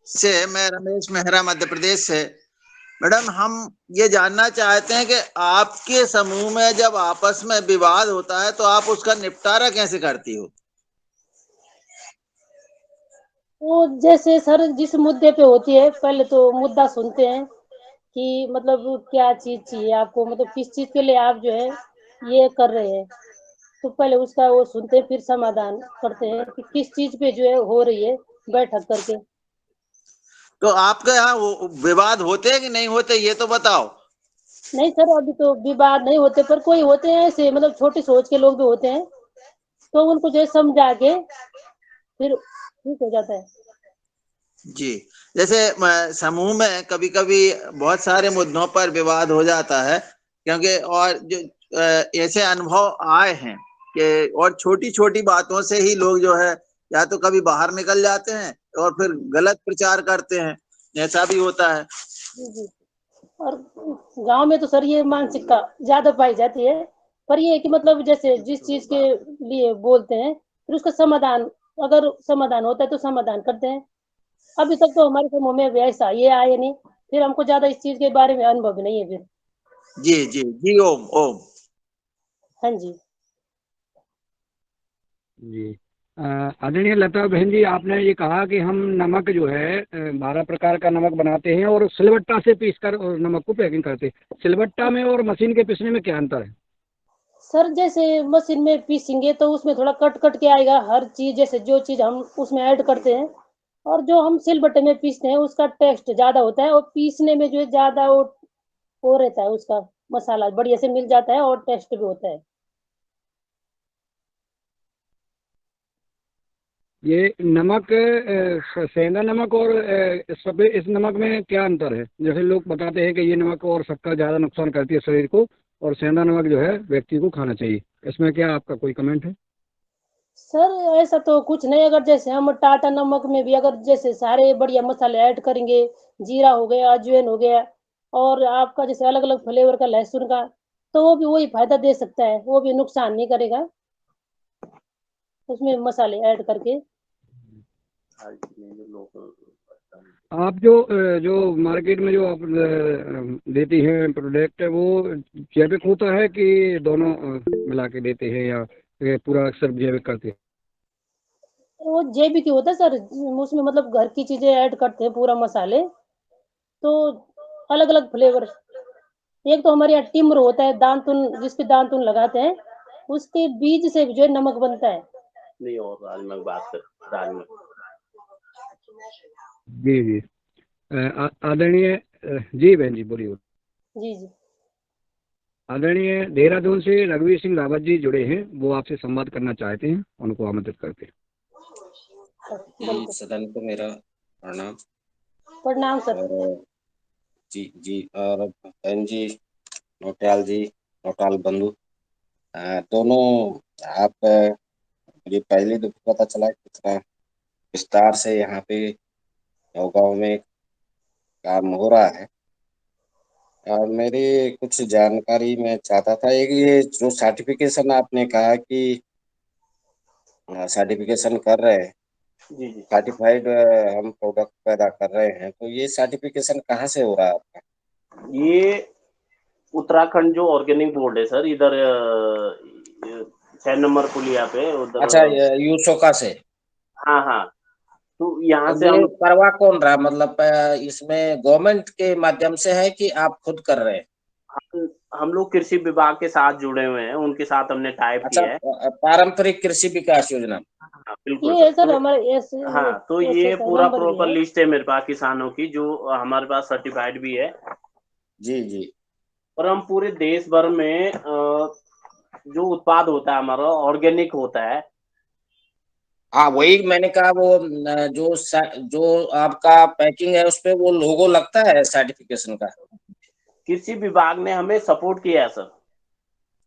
से मैं रमेश मेहरा मध्य प्रदेश से। मैडम हम ये जानना चाहते हैं कि आपके समूह में जब आपस में विवाद होता है तो आप उसका निपटारा कैसे करती हो? तो जैसे सर जिस मुद्दे पे होती है पहले तो मुद्दा सुनते हैं कि मतलब क्या चीज चाहिए आपको, मतलब किस चीज के लिए आप जो है ये कर रहे हैं। तो पहले उसका वो सुनते हैं, फिर समाधान करते हैं कि किस चीज पे जो है हो रही है बैठक करके। तो आपके यहाँ विवाद होते हैं कि नहीं होते, ये तो बताओ। नहीं सर, अभी तो विवाद नहीं होते, पर कोई होते हैं ऐसे मतलब छोटी सोच के लोग भी होते हैं, तो उनको जो है समझा के फिर ठीक हो जाता है। जी, जैसे समूह में कभी कभी बहुत सारे मुद्दों पर विवाद हो जाता है, क्योंकि और जो ऐसे अनुभव आए हैं कि और छोटी छोटी बातों से ही लोग जो है या तो कभी बाहर निकल जाते हैं और फिर गलत प्रचार करते हैं, ऐसा भी होता है। जी जी। और गांव में तो सर ये मानसिकता ज्यादा पाई जाती है, पर ये है कि मतलब जैसे जिस चीज के लिए बोलते हैं फिर उसका समाधान, अगर समाधान होता है तो समाधान करते हैं। अभी तक तो हमारे समूह में वैसा ये आए नहीं, फिर हमको ज्यादा इस चीज के बारे में अनुभव नहीं है फिर। जी जी जी, ओम ओम। हाँ जी। जी। आदरणीय लता बहन जी, आपने ये कहा कि हम नमक जो है 12 प्रकार का नमक बनाते हैं और सिलबट्टा से पीस कर और नमक को पैकिंग करते हैं। सिलबट्टा में और मशीन के पीसने में क्या अंतर है? सर जैसे मशीन में पीसेंगे तो उसमें थोड़ा कट कट के आएगा हर चीज, जैसे जो चीज हम उसमें ऐड करते हैं, और जो हम सिलबट्टे में पीसते हैं उसका टेस्ट ज्यादा होता है, और पीसने में जो है ज्यादा वो रहता है, उसका मसाला बढ़िया से मिल जाता है और टेस्ट भी होता है। ये नमक सेंधा नमक और सफेद इस नमक में क्या अंतर है? जैसे लोग बताते हैं कि ये नमक और शक्कर ज़्यादा नुकसान करती है शरीर को, और सेंधा नमक जो है व्यक्ति को खाना चाहिए। इसमें क्या आपका कोई कमेंट है? सर ऐसा तो कुछ नहीं, अगर जैसे हम टाटा नमक में भी अगर जैसे सारे बढ़िया मसाले ऐड करेंगे, जीरा हो गया, अजवाइन हो गया, और आपका जैसे अलग अलग फ्लेवर का लहसुन का, तो वो भी वही फायदा दे सकता है, वो भी नुकसान नहीं करेगा उसमें मसाले ऐड करके। आप जो मार्केट में जो आप देती हैं प्रोडक्ट, वो जैविक होता है कि दोनों मिला के देते हैं, या ये पूरा अक्सर जैविक करते हैं? वो जैविक ही होता है सर, उसमें मतलब घर की चीजें ऐड करते हैं पूरा मसाले, तो अलग अलग फ्लेवर। एक तो हमारे यहाँ टिम्र होता है, दानतुन जिसपे दानतुन लगाते हैं, उसके बीज से जो है नमक बनता है। नहीं, और राजमा की बात कर, राजमा। जी जी। आदरणीय जी बहन जी बोलिए। जी जी। आदरणीय देहरादून से रघुवीर सिंह रावत जी जुड़े हैं, वो आपसे संवाद करना चाहते हैं, उनको आमंत्रित करते हैं। बिल्कुल। सदन को मेरा प्रणाम। प्रणाम सर। और जी जी, और बहन जी, नौटियाल जी, नौटाल बंधु, दोनों आप, मुझे पहले तो पता चला कितना विस्तार से यहाँ पे नौगांव में काम हो रहा है। और मेरी कुछ जानकारी मैं चाहता था, एक ये जो सर्टिफिकेशन आपने कहा कि सर्टिफिकेशन कर रहे हैं, जी जी। सर्टिफाइड हम प्रोडक्ट पैदा कर रहे हैं, तो ये सर्टिफिकेशन कहाँ से हो रहा है आपका? ये उत्तराखंड जो ऑर्गेनिक बोर्ड है सर, इधर 6 नंबर पुलिया पे उधर। अच्छा, ये यूसोका से। हाँ हाँ, तो यहाँ तो से ये हम करवा कौन रहा, मतलब इसमें गवर्नमेंट के माध्यम से है कि आप खुद कर रहे हैं? हम लोग कृषि विभाग के साथ जुड़े हुए हैं, उनके साथ हमने टाइप अच्छा, किया है। पारंपरिक कृषि विकास योजना। हाँ, बिल्कुल ये सर। है सर तो हमारे एस हाँ, तो एस ये एस पूरा नंबर भी प्रॉपर है। लिस्ट है मेरे पास किसानों की, जो हमारे पास सर्टिफाइड भी है। जी जी। और हम पूरे देश भर में जो उत्पाद होता है हमारा ऑर्गेनिक होता है। हाँ, वही मैंने कहा, वो जो आपका पैकिंग है उस पे वो लोगो लगता है सर्टिफिकेशन का। कृषि विभाग ने हमें सपोर्ट किया है सर।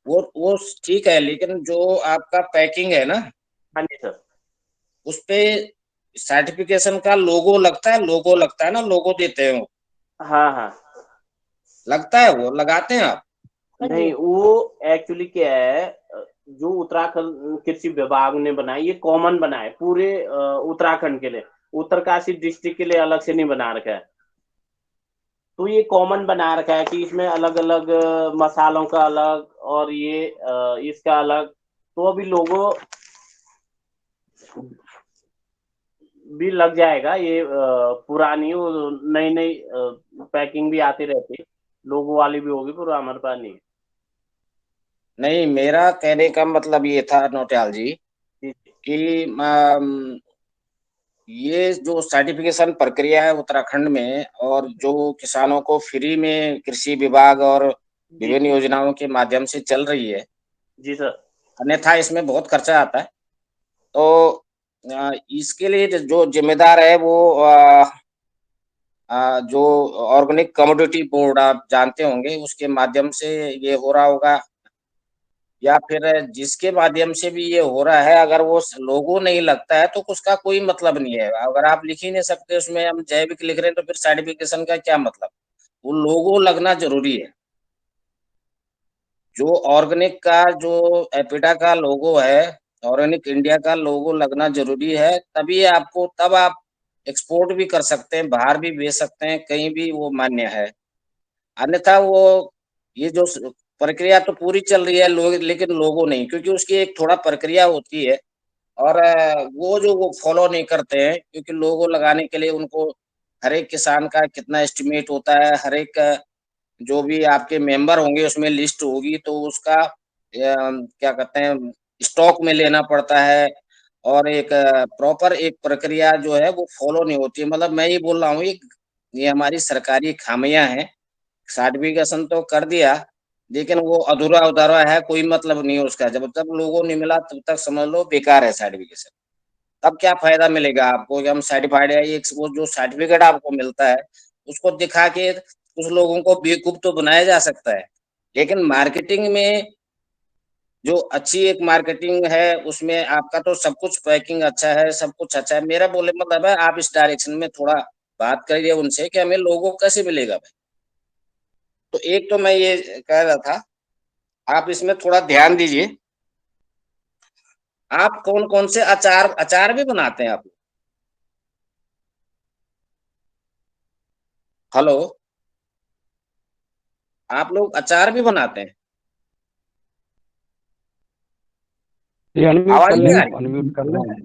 वो ठीक है, लेकिन जो आपका पैकिंग है ना, हाँ जी सर। उस पे सर्टिफिकेशन का लोगो लगता है ना, लोगो देते हैं वो, हाँ हाँ। लगता है, वो लगाते हैं आप? हाँ जी। नहीं, वो एक्चुअली क्या है, जो उत्तराखंड कृषि विभाग ने बनाया, ये कॉमन बना है पूरे उत्तराखंड के लिए। उत्तरकाशी डिस्ट्रिक्ट के लिए अलग से नहीं बना रखा है। तो ये कॉमन बना रखा है कि इसमें अलग अलग मसालों का अलग, और ये इसका अलग। तो अभी लोगो भी लग जाएगा। ये पुरानी वो नई नई पैकिंग भी आती रहती है, लोगो वाली भी होगी, पर हमारे पास नहीं है। नहीं, मेरा कहने का मतलब ये था नौटियाल जी जी कि ये जो सर्टिफिकेशन प्रक्रिया है उत्तराखंड में, और जो किसानों को फ्री में कृषि विभाग और जी विभिन्न योजनाओं के माध्यम से चल रही है, जी सर। अन्यथा इसमें बहुत खर्चा आता है। तो इसके लिए जो जिम्मेदार है वो जो ऑर्गेनिक कमोडिटी बोर्ड आप जानते होंगे, उसके माध्यम से ये हो रहा होगा, या फिर जिसके माध्यम से भी ये हो रहा है, अगर वो लोगो नहीं लगता है तो उसका कोई मतलब नहीं है। अगर आप लिख ही नहीं सकते उसमें, हम जैविक लिख रहे हैं, तो फिर सर्टिफिकेशन का क्या मतलब? वो लोगो लगना जरूरी है। जो ऑर्गेनिक का जो एपिडा का लोगो है, ऑर्गेनिक इंडिया का लोगो लगना जरूरी है, तभी आपको, तब आप एक्सपोर्ट भी कर सकते हैं, बाहर भी भेज सकते हैं, कहीं भी वो मान्य है। अन्यथा वो ये जो प्रक्रिया तो पूरी चल रही है, लोग लेकिन लोगो नहीं, क्योंकि उसकी एक थोड़ा प्रक्रिया होती है, और वो फॉलो नहीं करते हैं, क्योंकि लोगो लगाने के लिए उनको हर एक किसान का कितना एस्टिमेट होता है, हर एक जो भी आपके मेंबर होंगे उसमें लिस्ट होगी, तो उसका क्या कहते हैं, स्टॉक में लेना पड़ता है, और एक प्रॉपर एक प्रक्रिया जो है वो फॉलो नहीं होती है। मतलब मैं ये बोल रहा हूँ, ये हमारी सरकारी खामियां हैं। सर्टिफिकेशन तो कर दिया, लेकिन वो अधूरा अधूरा है, कोई मतलब नहीं है उसका। जब तक लोगो नहीं मिला तब तक समझ लो बेकार है सर्टिफिकेशन। तब क्या फायदा मिलेगा आपको कि हम सर्टिफाइड है? एक वो जो सर्टिफिकेट आपको मिलता है, उसको दिखा के कुछ लोगों को बेवकूफ तो बनाया जा सकता है, लेकिन मार्केटिंग में जो अच्छी एक मार्केटिंग है, उसमें आपका तो सब कुछ पैकिंग अच्छा है, सब कुछ अच्छा है। मेरा बोले मतलब है, आप इस डायरेक्शन में थोड़ा बात करिए उनसे कि हमें लोगो कैसे मिलेगा भाई। तो एक तो मैं ये कह रहा था, आप इसमें थोड़ा ध्यान दीजिए। आप कौन कौन से अचार अचार भी बनाते हैं आप? हेलो, आप लोग अचार भी बनाते हैं? ये अनम्यूट आवाज कर नहीं लें आ आप, रही? अनम्यूट कर हाँ, लें।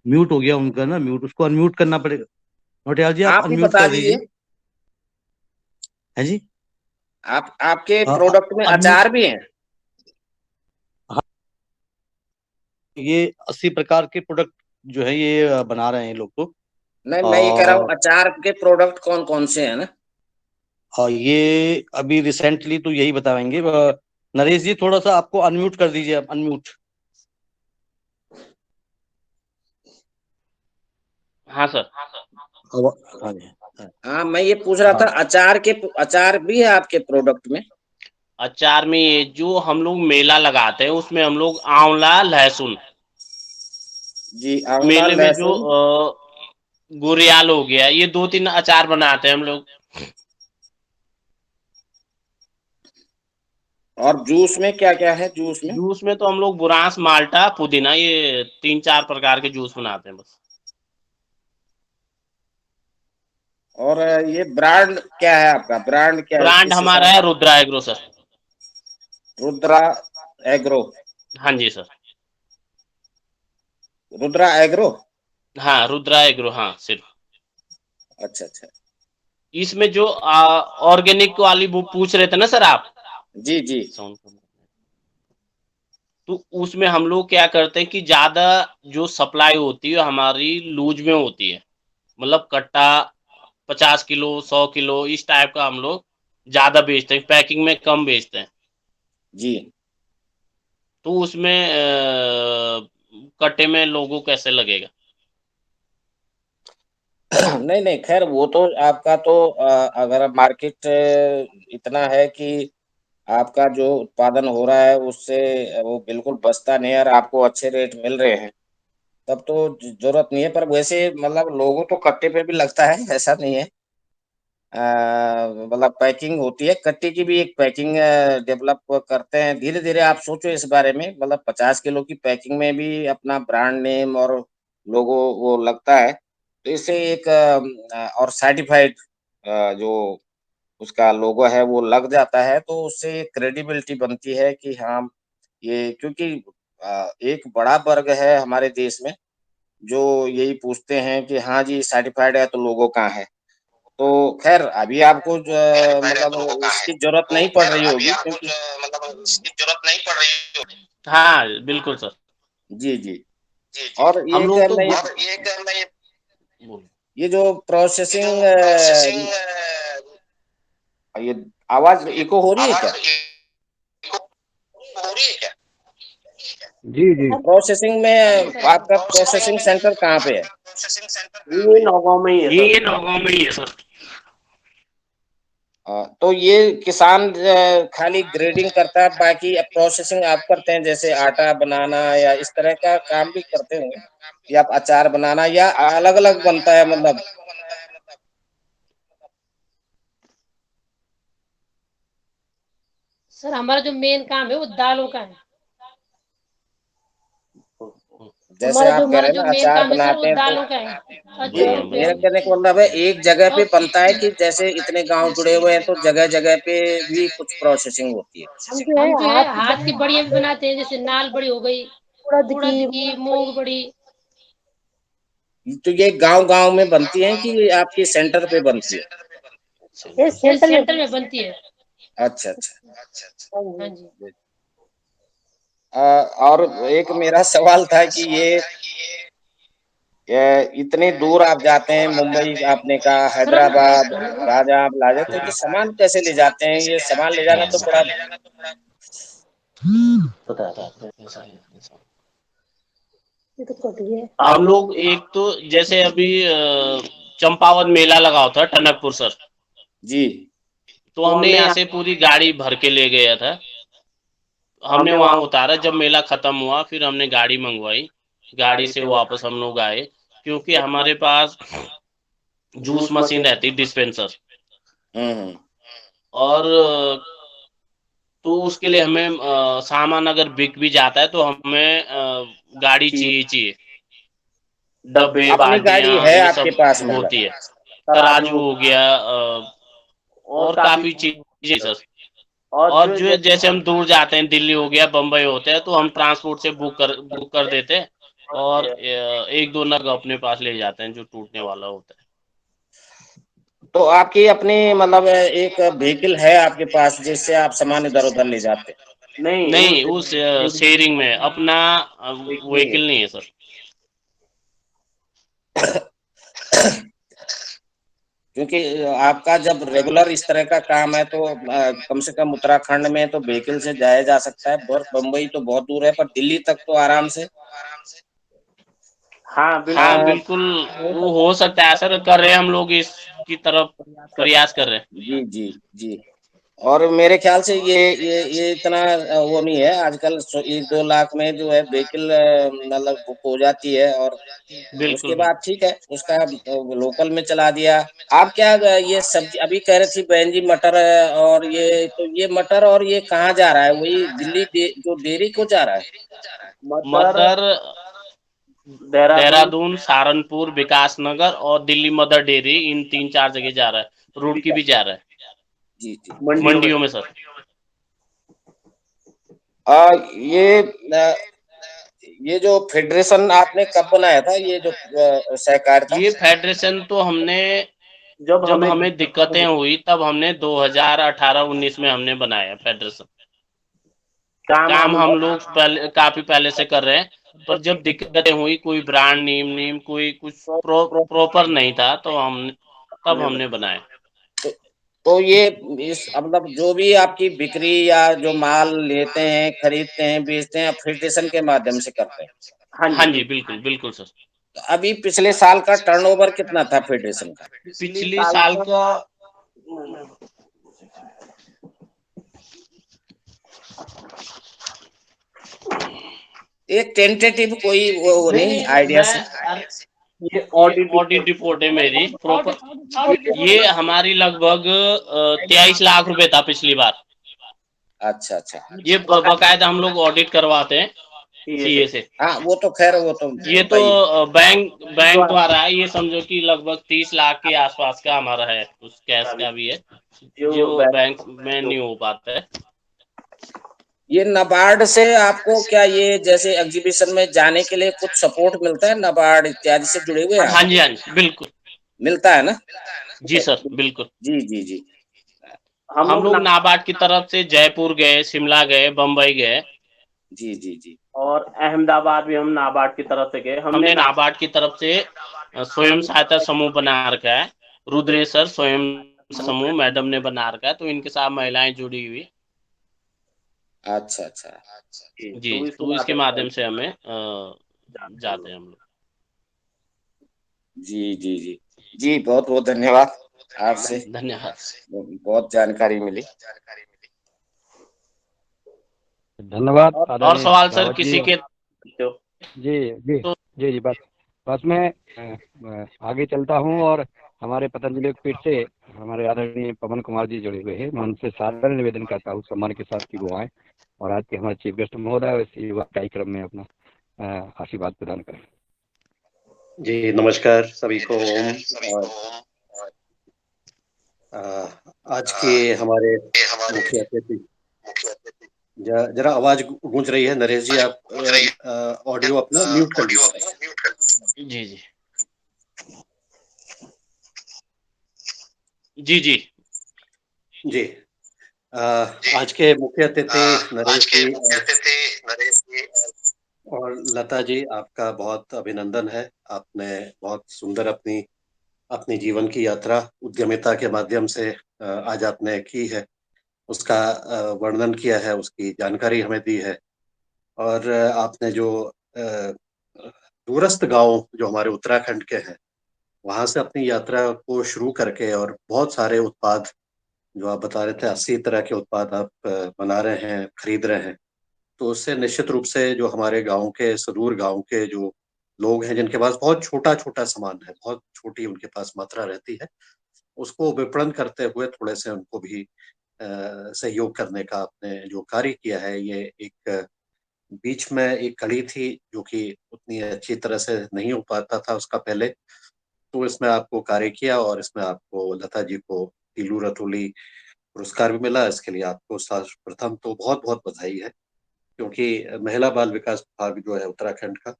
म्यूट हो गया उनका ना, म्यूट, उसको अनम्यूट करना पड़ेगा। नौटियाल जी आप आप ही अनम्यूट बता कर दीजिए। दीजिए। है जी। आपके प्रोडक्ट में अनम्यूट। अचार भी हैं? हाँ, ये 80 प्रकार के प्रोडक्ट जो है ये बना रहे हैं लोग तो। नहीं, मैं ये कह रहा हूँ और अचार के प्रोडक्ट कौन कौन से हैं ना। ये अभी रिसेंटली तो यही बताएंगे। नरेश जी थोड़ा सा आपको अनम्यूट कर दीजिए, आप अनम्यूट। हाँ सर। हाँ जी। हाँ। हाँ, मैं ये पूछ रहा था, हाँ, अचार भी है आपके प्रोडक्ट में? अचार में ये जो हम लोग मेला लगाते हैं, उसमें हम लोग आंवला लहसुन, जी, आंवला मेले में जो लहसुन। गुरियाल हो गया, ये 2-3 अचार बनाते हैं हम लोग। और जूस में क्या क्या है जूस में? जूस में तो हम लोग बुरांस, माल्टा, पुदीना, ये 3-4 प्रकार के जूस बनाते हैं बस। और ये ब्रांड क्या है आपका? ब्रांड क्या है, ब्रांड किस हमारा हिसाब? है Rudra agro sir. Rudra agro? हाँ जी सर। रुद्रा एग्रो? हाँ, रुद्रा एग्रो, हाँ सिर्फ। अच्छा अच्छा। इसमें जो ऑर्गेनिक वाली वो पूछ रहे थे ना सर आप, जी जी। साउंड कम। तो उसमें हम लोग क्या करते हैं कि ज्यादा जो सप्लाई होती है हमारी लूज में होती है, मतलब कट्टा 50 किलो 100 किलो इस टाइप का हम लोग ज्यादा बेचते हैं, पैकिंग में कम बेचते हैं। जी। तो उसमें कट्टे में लोगों कैसे लगेगा? नहीं नहीं, खैर वो तो आपका तो अगर मार्केट इतना है कि आपका जो उत्पादन हो रहा है उससे वो बिल्कुल बचता नहीं है, और आपको अच्छे रेट मिल रहे हैं, तब तो जरूरत नहीं है। पर वैसे मतलब लोगों तो कट्टे पे भी लगता है, ऐसा नहीं है। मतलब पैकिंग होती है, कट्टे की भी एक पैकिंग डेवलप करते हैं धीरे धीरे। आप सोचो इस बारे में, मतलब 50 किलो की पैकिंग में भी अपना ब्रांड नेम और लोगो वो लगता है, तो इससे एक और सर्टिफाइड जो उसका लोगो है वो लग जाता है, तो उससे क्रेडिबिलिटी बनती है कि हाँ, ये क्योंकि एक बड़ा वर्ग है हमारे देश में जो यही पूछते हैं कि हाँ जी सर्टिफाइड है तो लोगो कहाँ है। तो खैर अभी आपको मतलब इसकी जरूरत नहीं पड़ रही होगी क्योंकि हाँ बिल्कुल सर। जी जी। और हम एक लोग तो मैं ये जो प्रोसेसिंग ये आवाज इको हो रही है क्या? जी जी। प्रोसेसिंग में आपका प्रोसेसिंग सेंटर कहाँ पे है? ये नौगांव में ही है ये सर। नौगांव में ही है सर। तो ये किसान खाली ग्रेडिंग करता है, बाकी प्रोसेसिंग आप करते हैं जैसे आटा बनाना या इस तरह का काम भी करते होंगे, या आप अचार बनाना या अलग अलग बनता है मतलब? सर हमारा जो मेन काम है वो दालों का है। जैसे आप कह रहे हैं जो ना मेन अचार काम है सर वो बनाते हैं तो दालों का है। ये अचार मेरा पे कहने का मतलब है एक जगह पे बनता है कि जैसे इतने गांव जुड़े हुए हैं तो जगह जगह पे भी कुछ प्रोसेसिंग होती है? हम जो है हाथ की बड़ियाँ भी बनाते हैं, जैसे नाल बड़ी हो गई, उड़द की, मूंग बड़ी। तो ये गांव गांव में बनती है कि ये आपकी सेंटर पे बनती है? ये सेंटर में बनती है। अच्छा अच्छा। हाँ जी। और एक मेरा सवाल था कि ये इतनी दूर आप जाते हैं, मुंबई आपने कहा, हैदराबाद, गाजियाबाद आप ला जाते हैं, तो सामान कैसे ले जाते हैं? ये सामान ले जाना तो बड़ा ये तो कट गया। हम लोग एक तो जैसे अभी चंपावत मेला लगा होता है टनकपुर सर, जी तो हमने यहाँ से पूरी गाड़ी भर के ले गया था। हमने वहां उतारा, जब मेला खत्म हुआ फिर हमने गाड़ी मंगवाई, गाड़ी से वापस हम लोग आए, क्योंकि हमारे पास जूस मशीन रहती डिस्पेंसर। हम्म। और तो उसके लिए हमें सामान अगर बिक भी जाता है तो हमें गाड़ी चाहिए, डब्बे अपनी बाल्टियां गाड़ी है ये आपके सब पास मतलब? होती है। तराजू हो गया और काफी चीजें सर। और जो जैसे हम दूर जाते हैं, दिल्ली हो गया, बम्बई होते हैं, तो हम ट्रांसपोर्ट से बुक कर देते हैं और एक दो नग अपने पास ले जाते हैं जो टूटने वाला होता है। तो आपकी अपनी मतलब एक व्हीकल है आपके पास जिससे आप सामान इधर उधर ले जाते नहीं, उस शेयरिंग में, अपना व्हीकल नहीं है सर। क्योंकि आपका जब रेगुलर इस तरह का काम है तो कम से कम उत्तराखंड में तो व्हीकल से जाया जा सकता है, बम्बई तो बहुत दूर है, पर दिल्ली तक तो आराम से। हाँ बिल्कुल, वो हो सकता है सर, कर रहे हैं हम लोग इसकी तरफ प्रयास कर रहे हैं। जी जी जी। और मेरे ख्याल से ये इतना वो नहीं है आजकल, 1-2 लाख में जो है व्हीकल मतलब बुक हो जाती है, और उसके बिल्कुल बाद ठीक है उसका लोकल में चला दिया। आप क्या ये सब्जी अभी कह रही थी बहन जी, मटर और ये, तो ये मटर और ये कहाँ जा रहा है? वही दिल्ली जो डेयरी को जा रहा है? मदर, देहरादून, सहारनपुर, विकासनगर और दिल्ली मदर डेयरी, इन 3-4 जगह जा रहा है। रुड़की भी जा रहा है जी जी। मंडियों में सर। ये ये जो फेडरेशन आपने कब बनाया था, ये जो सहकारिता? ये फेडरेशन तो हमने, जब हमें दिक्कतें हुई तब हमने 2018-19 में हमने बनाया फेडरेशन। काम हम लोग काफी पहले से कर रहे हैं, पर जब दिक्कतें हुई, कोई ब्रांड नीम कोई कुछ प्रॉपर नहीं था, तो हमने बनाया। तो ये इस मतलब जो भी आपकी बिक्री या जो माल लेते हैं, खरीदते हैं, बेचते हैं, फेडरेशन के माध्यम से करते हैं? हाँ जी बिल्कुल बिल्कुल सर। तो अभी पिछले साल का टर्नओवर कितना था फेडरेशन का? पिछले साल का एक टेंटेटिव कोई वो नहीं आइडिया से? ये ऑडिट रिपोर्ट है मेरी प्रॉपर। ये हमारी लगभग 23 लाख रुपए था पिछली बार। अच्छा अच्छा। ये बकायदा हम लोग ऑडिट करवाते हैं सीए से। हाँ वो तो खैर वो तो ये होता तो ही है। बैंक द्वारा है, ये समझो कि लगभग 30 लाख के आसपास का हमारा है, उस कैश का भी है जो बैंक में नहीं हो पाता है। ये नाबार्ड से आपको क्या ये जैसे एग्जीबिशन में जाने के लिए कुछ सपोर्ट मिलता है, नाबार्ड इत्यादि से जुड़े हुए हैं हाँ आप? जी, हाँ जी, बिल्कुल। मिलता है ना? जी सर, बिल्कुल। जी जी जी। हम लोग नाबार्ड की तरफ से जयपुर गए, शिमला गए, बम्बई गए जी जी जी। और अहमदाबाद भी हम नाबार्ड की तरफ से गए। हमने नाबार्ड की तरफ से स्वयं सहायता समूह बना रखा है, रुद्रेश्वर स्वयं समूह मैडम ने बना रखा है, तो इनके साथ महिलाएं जुड़ी हुई। अच्छा अच्छा। जी, तो इसके माध्यम से हमें जाते हैं हम लोग। जी जी जी जी, बहुत बहुत धन्यवाद आपसे, धन्यवाद। बहुत जानकारी मिली। धन्यवाद और आदरणीय सवाल सर रावत जी। किसी के? जी जी तो जी जी, बस मैं आगे चलता हूँ और हमारे पतंजलि पीठ से हमारे आदरणीय पवन कुमार जी जुड़े हुए हैं। मैं उनसे सादर निवेदन करता हूँ सम्मान के साथ कि वो आए और आज के हमारे चीफ गेस्ट महोदय इस युवा कार्यक्रम में अपना आशीर्वाद प्रदान करें। जी नमस्कार सभी को। और आज के हमारे मुख्य अतिथि, जरा आवाज गूंज रही है, नरेश जी आप ऑडियो अपना म्यूट कर लीजिए। जी जी जी जी जी आज के मुख्य अतिथि नरेश जी और लता जी, आपका बहुत अभिनंदन है। आपने बहुत सुंदर अपनी अपनी जीवन की यात्रा उद्यमिता के माध्यम से आज आपने की है, उसका वर्णन किया है, उसकी जानकारी हमें दी है। और आपने जो दूरस्थ गांव जो हमारे उत्तराखंड के हैं, वहां से अपनी यात्रा को शुरू करके और बहुत सारे उत्पाद जो आप बता रहे थे, 80 तरह के उत्पाद आप बना रहे हैं, खरीद रहे हैं, तो उससे निश्चित रूप से जो हमारे गांव के सुदूर गांव के जो लोग हैं, जिनके पास बहुत छोटा छोटा सामान है, बहुत छोटी उनके पास मात्रा रहती है, उसको विपणन करते हुए थोड़े से उनको भी सहयोग करने का आपने जो कार्य किया है, ये एक बीच में एक कड़ी थी जो कि उतनी अच्छी तरह से नहीं हो पाता था उसका पहले, तो इसमें आपको कार्य किया और इसमें आपको लता जी को तीलू रतौली पुरस्कार भी मिला। इसके लिए आपको सर्वप्रथम तो बहुत बहुत बधाई है, क्योंकि महिला बाल विकास विभाग जो है उत्तराखंड का,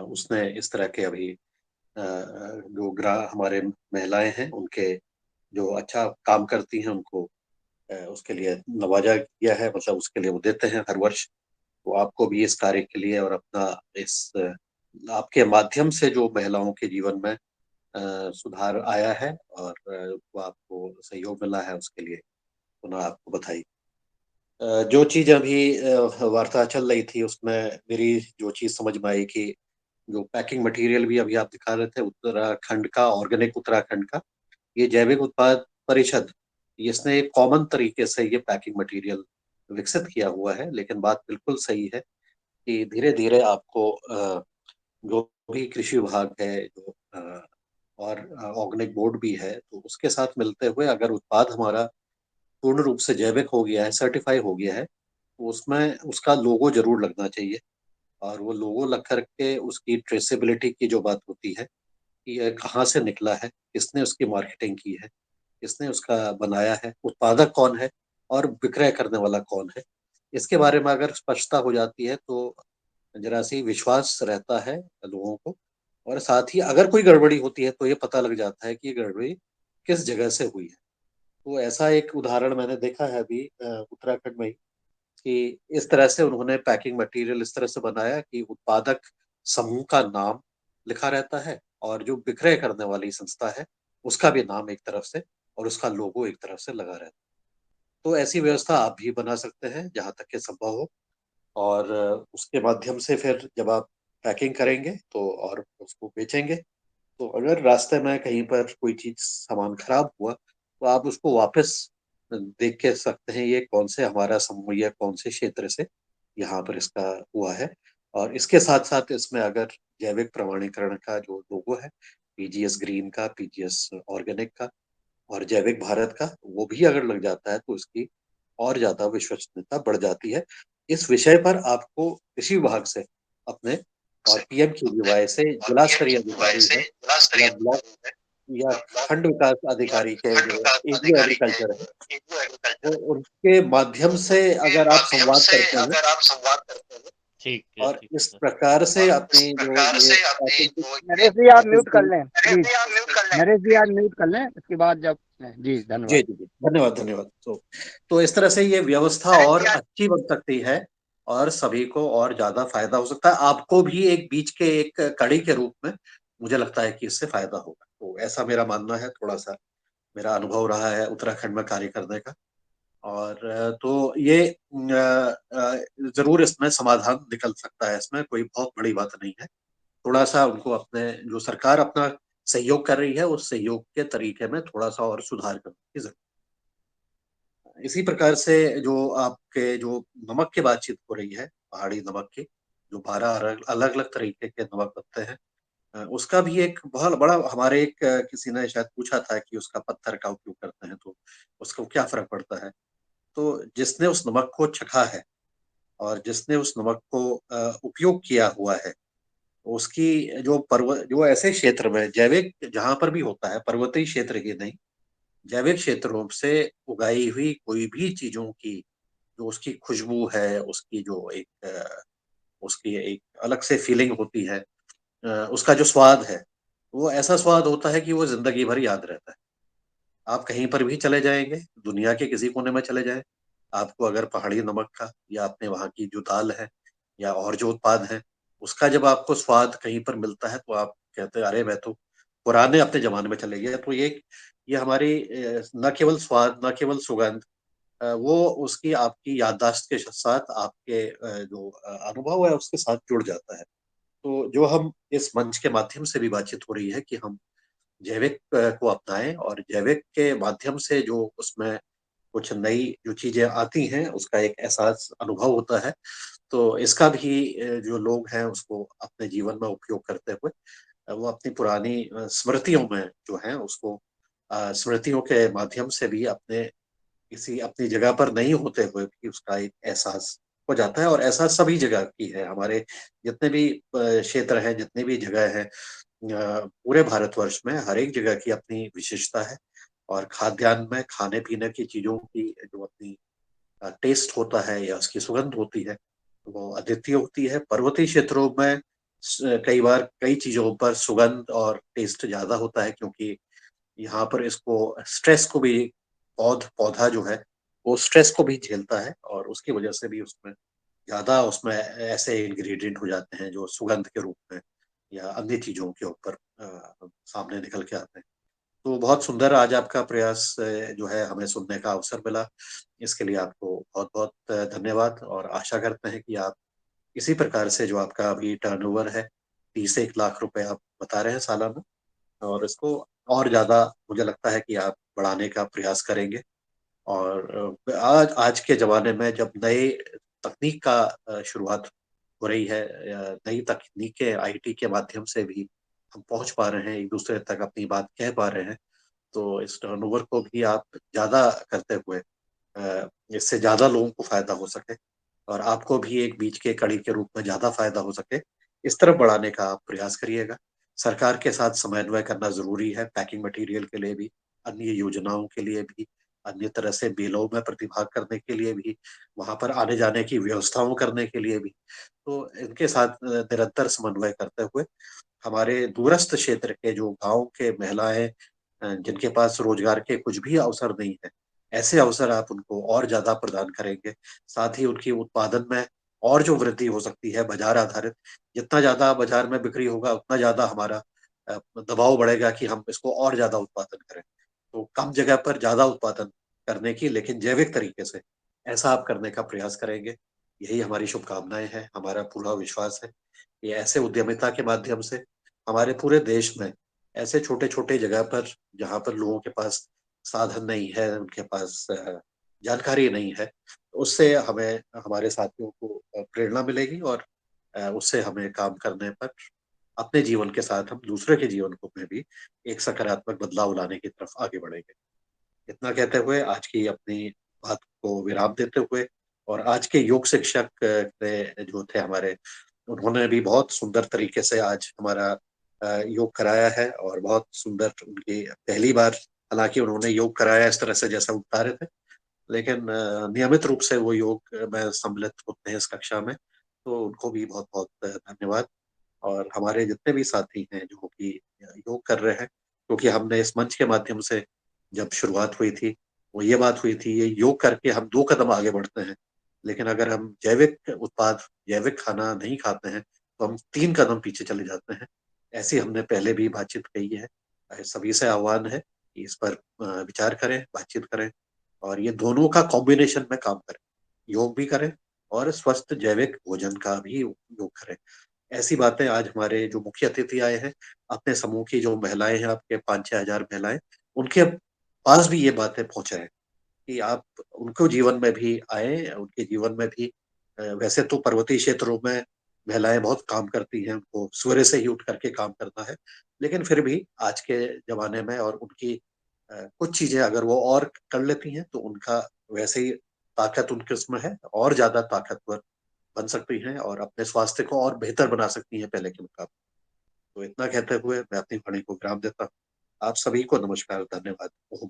उसने इस तरह के अभी जो हमारे महिलाएं हैं उनके जो अच्छा काम करती हैं उनको उसके लिए नवाजा किया है, मतलब उसके लिए वो देते हैं हर वर्ष। तो आपको भी इस कार्य के लिए और अपना इस आपके माध्यम से जो महिलाओं के जीवन में सुधार आया है और वो आपको सहयोग मिला है, उसके लिए पुनः आपको बधाई। जो चीज अभी वार्ता चल रही थी उसमें मेरी जो चीज समझ में आई कि जो पैकिंग मटेरियल भी अभी आप दिखा रहे थे उत्तराखंड का, ऑर्गेनिक उत्तराखंड का, ये जैविक उत्पाद परिषद, इसने एक कॉमन तरीके से ये पैकिंग मटेरियल विकसित किया हुआ है। लेकिन बात बिल्कुल सही है कि धीरे धीरे आपको जो भी कृषि विभाग है, जो और ऑर्गेनिक बोर्ड भी है, तो उसके साथ मिलते हुए अगर उत्पाद हमारा पूर्ण रूप से जैविक हो गया है, सर्टिफाई हो गया है, तो उसमें उसका लोगो जरूर लगना चाहिए। और वो लोगो लग करके उसकी ट्रेसेबिलिटी की जो बात होती है कि ये कहाँ से निकला है, किसने उसकी मार्केटिंग की है, किसने उसका बनाया है, उत्पादक कौन है और विक्रय करने वाला कौन है, इसके बारे में अगर स्पष्टता हो जाती है तो जरा सी विश्वास रहता है लोगों को। और साथ ही अगर कोई गड़बड़ी होती है तो ये पता लग जाता है कि ये गड़बड़ी किस जगह से हुई है। तो ऐसा एक उदाहरण मैंने देखा है अभी उत्तराखंड में ही, कि इस तरह से उन्होंने पैकिंग मटेरियल इस तरह से बनाया कि उत्पादक समूह का नाम लिखा रहता है और जो विक्रय करने वाली संस्था है उसका भी नाम एक तरफ से और उसका लोगो एक तरफ से लगा रहता है। तो ऐसी व्यवस्था आप भी बना सकते हैं जहां तक के संभव हो। और उसके माध्यम से फिर जब आप पैकिंग करेंगे तो और उसको बेचेंगे, तो अगर रास्ते में कहीं पर कोई चीज सामान खराब हुआ तो आप उसको वापस देख के सकते हैं ये कौन से हमारा समूह या कौन से क्षेत्र से यहाँ पर इसका हुआ है। और इसके साथ साथ इसमें अगर जैविक प्रमाणीकरण का जो लोगो है, पीजीएस ग्रीन का, पीजीएस ऑर्गेनिक का और जैविक भारत का, वो भी अगर लग जाता है तो इसकी और ज्यादा विश्वसनीयता बढ़ जाती है। इस विषय पर आपको कृषि विभाग से अपने और पीएमकेवीवाई से जिला स्तरीय अधिकारी है या ब्लॉक या खंड विकास अधिकारी के जो एग्रो एग्रीकल्चर है, वो उनके माध्यम से अगर आप संवाद करते हैं ठीक है और ठीक इस है प्रकार से अपनी जो ये प्राकृतिक नरेश जी आप म्यूट कर प्राकृतिक लें प्लीज। नरेश जी आप म्यूट कर लें, इसके बाद जब जी जी धन्यवाद। जी जी, धन्यवाद धन्यवाद। तो इस तरह से ये व्यवस्था और अच्छी बन सकती है और सभी को और ज्यादा फायदा हो सकता है। आपको भी एक बीच के एक कड़ी के रूप में मुझे लगता है कि इससे फायदा होगा। तो ऐसा मेरा मानना है, थोड़ा सा मेरा अनुभव रहा है उत्तराखंड में कार्य करने का। और तो ये जरूर इसमें समाधान निकल सकता है, इसमें कोई बहुत बड़ी बात नहीं है। थोड़ा सा उनको अपने जो सरकार अपना सहयोग कर रही है उस सहयोग के तरीके में थोड़ा सा और सुधार करने की जरूरत है। इसी प्रकार से जो आपके जो नमक की बातचीत हो रही है, पहाड़ी नमक की, जो 12 अलग अलग तरीके के नमक बनते हैं, उसका भी एक बहुत बड़ा हमारे एक किसी ने शायद पूछा था कि उसका पत्थर का उपयोग करते हैं तो उसको क्या फर्क पड़ता है। तो जिसने उस नमक को चखा है और जिसने उस नमक को उपयोग किया हुआ है, उसकी जो ऐसे क्षेत्र में जैविक जहां पर भी होता है, पर्वतीय क्षेत्र ही नहीं, जैविक क्षेत्रों से उगाई हुई कोई भी चीजों की जो उसकी खुशबू है, उसकी जो एक उसकी एक अलग से फीलिंग होती है, उसका जो स्वाद है, वो ऐसा स्वाद होता है कि वो जिंदगी भर याद रहता है। आप कहीं पर भी चले जाएंगे, दुनिया के किसी कोने में चले जाएं, आपको अगर पहाड़ी नमक का या अपने वहाँ की जो दाल है या और जो उत्पाद है उसका जब आपको स्वाद कहीं पर मिलता है तो आप कहते हैं अरे मैं तो पुराने अपने जमाने में चले गया। तो ये हमारी न केवल स्वाद, न केवल सुगंध, वो उसकी आपकी याददाश्त के साथ आपके जो अनुभव है उसके साथ जुड़ जाता है। तो जो हम इस मंच के माध्यम से भी बातचीत हो रही है कि हम जैविक को अपनाएं और जैविक के माध्यम से जो उसमें कुछ नई जो चीजें आती हैं उसका एक एहसास अनुभव होता है। तो इसका भी जो लोग हैं उसको अपने जीवन में उपयोग करते हुए वो अपनी पुरानी स्मृतियों में जो है उसको स्मृतियों के माध्यम से भी अपने किसी अपनी जगह पर नहीं होते हुए भी उसका एक एहसास हो जाता है। और ऐसा सभी जगह की है, हमारे जितने भी क्षेत्र हैं, जितनी भी जगह है, पूरे भारतवर्ष में हर एक जगह की अपनी विशेषता है। और खाद्यान्न में खाने पीने की चीजों की जो अपनी टेस्ट होता है या उसकी सुगंध होती है वो अद्वितीय होती है। पर्वतीय क्षेत्रों में कई बार कई चीजों पर सुगंध और टेस्ट ज्यादा होता है क्योंकि यहाँ पर इसको स्ट्रेस को भी पौधा जो है वो स्ट्रेस को भी झेलता है और उसकी वजह से भी उसमें ज्यादा उसमें ऐसे इंग्रेडिएंट हो जाते हैं जो सुगंध के रूप में या अन्य चीजों के ऊपर सामने निकल के आते हैं। तो बहुत सुंदर आज आपका प्रयास जो है हमें सुनने का अवसर मिला। इसके लिए आपको बहुत बहुत धन्यवाद और आशा करते हैं कि आप इसी प्रकार से जो आपका अभी टर्नओवर है 30 से 1 लाख रुपए आप बता रहे हैं सालाना, और इसको और ज्यादा मुझे लगता है कि आप बढ़ाने का प्रयास करेंगे। और आज आज के जमाने में जब नए तकनीक का शुरुआत हो रही है, नई तकनीकें आईटी के माध्यम से भी हम पहुंच पा रहे हैं, एक दूसरे तक अपनी बात कह पा रहे हैं। तो इस टर्नओवर को भी आप ज्यादा करते हुए इससे ज्यादा लोगों को फायदा हो सके और आपको भी एक बीच के कड़ी के रूप में ज्यादा फायदा हो सके, इस तरफ बढ़ाने का आप प्रयास करिएगा। सरकार के साथ समन्वय करना जरूरी है, पैकिंग मटेरियल के लिए भी, अन्य योजनाओं के लिए भी, अन्य तरह से मेलों में प्रतिभाग करने के लिए भी, वहां पर आने जाने की व्यवस्थाओं करने के लिए भी। तो इनके साथ निरंतर समन्वय करते हुए हमारे दूरस्थ क्षेत्र के जो गांव के महिलाएं जिनके पास रोजगार के कुछ भी अवसर नहीं है, ऐसे अवसर आप उनको और ज्यादा प्रदान करेंगे। साथ ही उनकी उत्पादन में और जो वृद्धि हो सकती है बाजार आधारित, जितना ज्यादा बाजार में बिक्री होगा उतना ज्यादा हमारा दबाव बढ़ेगा कि हम इसको और ज्यादा उत्पादन करें। तो कम जगह पर ज्यादा उत्पादन करने की, लेकिन जैविक तरीके से, ऐसा आप करने का प्रयास करेंगे। यही हमारी शुभकामनाएं हैं, हमारा पूरा विश्वास है कि ऐसे उद्यमिता के माध्यम से हमारे पूरे देश में ऐसे छोटे छोटे जगह पर जहाँ पर लोगों के पास साधन नहीं है, उनके पास जानकारी नहीं है, उससे हमें हमारे साथियों को प्रेरणा मिलेगी और उससे हमें काम करने पर अपने जीवन के साथ हम दूसरे के जीवन को में भी एक सकारात्मक बदलाव लाने की तरफ आगे बढ़ेंगे। इतना कहते हुए आज की अपनी बात को विराम देते हुए, और आज के योग शिक्षक ने जो थे हमारे, उन्होंने भी बहुत सुंदर तरीके से आज हमारा योग कराया है और बहुत सुंदर उनकी पहली बार, हालांकि उन्होंने योग कराया इस तरह से जैसा वो बता रहे थे, लेकिन नियमित रूप से वो योग में सम्मिलित होते हैं इस कक्षा में, तो उनको भी बहुत बहुत धन्यवाद। और हमारे जितने भी साथी हैं जो कि योग कर रहे हैं, क्योंकि हमने इस मंच के माध्यम से जब शुरुआत हुई थी, वो ये बात हुई थी, ये योग करके हम 2 कदम आगे बढ़ते हैं, लेकिन अगर हम जैविक उत्पाद, जैविक खाना नहीं खाते हैं तो हम 3 कदम पीछे चले जाते हैं। ऐसी हमने पहले भी बातचीत कही है। सभी से आह्वान है कि इस पर विचार करें, बातचीत करें और ये दोनों का कॉम्बिनेशन में काम करें, योग भी करें और स्वस्थ जैविक भोजन का भी उपयोग करें। ऐसी बातें आज हमारे जो मुख्य अतिथि आए हैं, अपने समूह की जो महिलाएं हैं, आपके 5-6 हजार महिलाएं, उनके पास भी ये बातें पहुंचाएं कि आप उनको जीवन में भी आए, उनके जीवन में भी वैसे तो पर्वतीय क्षेत्रों में महिलाएं बहुत काम करती हैं, उनको सवेरे से ही उठ करके काम करना है, लेकिन फिर भी आज के जमाने में और उनकी कुछ चीजें अगर वो और कर लेती हैं तो उनका वैसे ही ताकत उनके उसमें है, और ज्यादा ताकतवर बन सकती हैं और अपने स्वास्थ्य को और बेहतर बना सकती हैं पहले के मुकाबले। तो इतना कहते हुए मैं अपनी वाणी को विराम देता हूँ। आप सभी को नमस्कार, धन्यवाद, ओम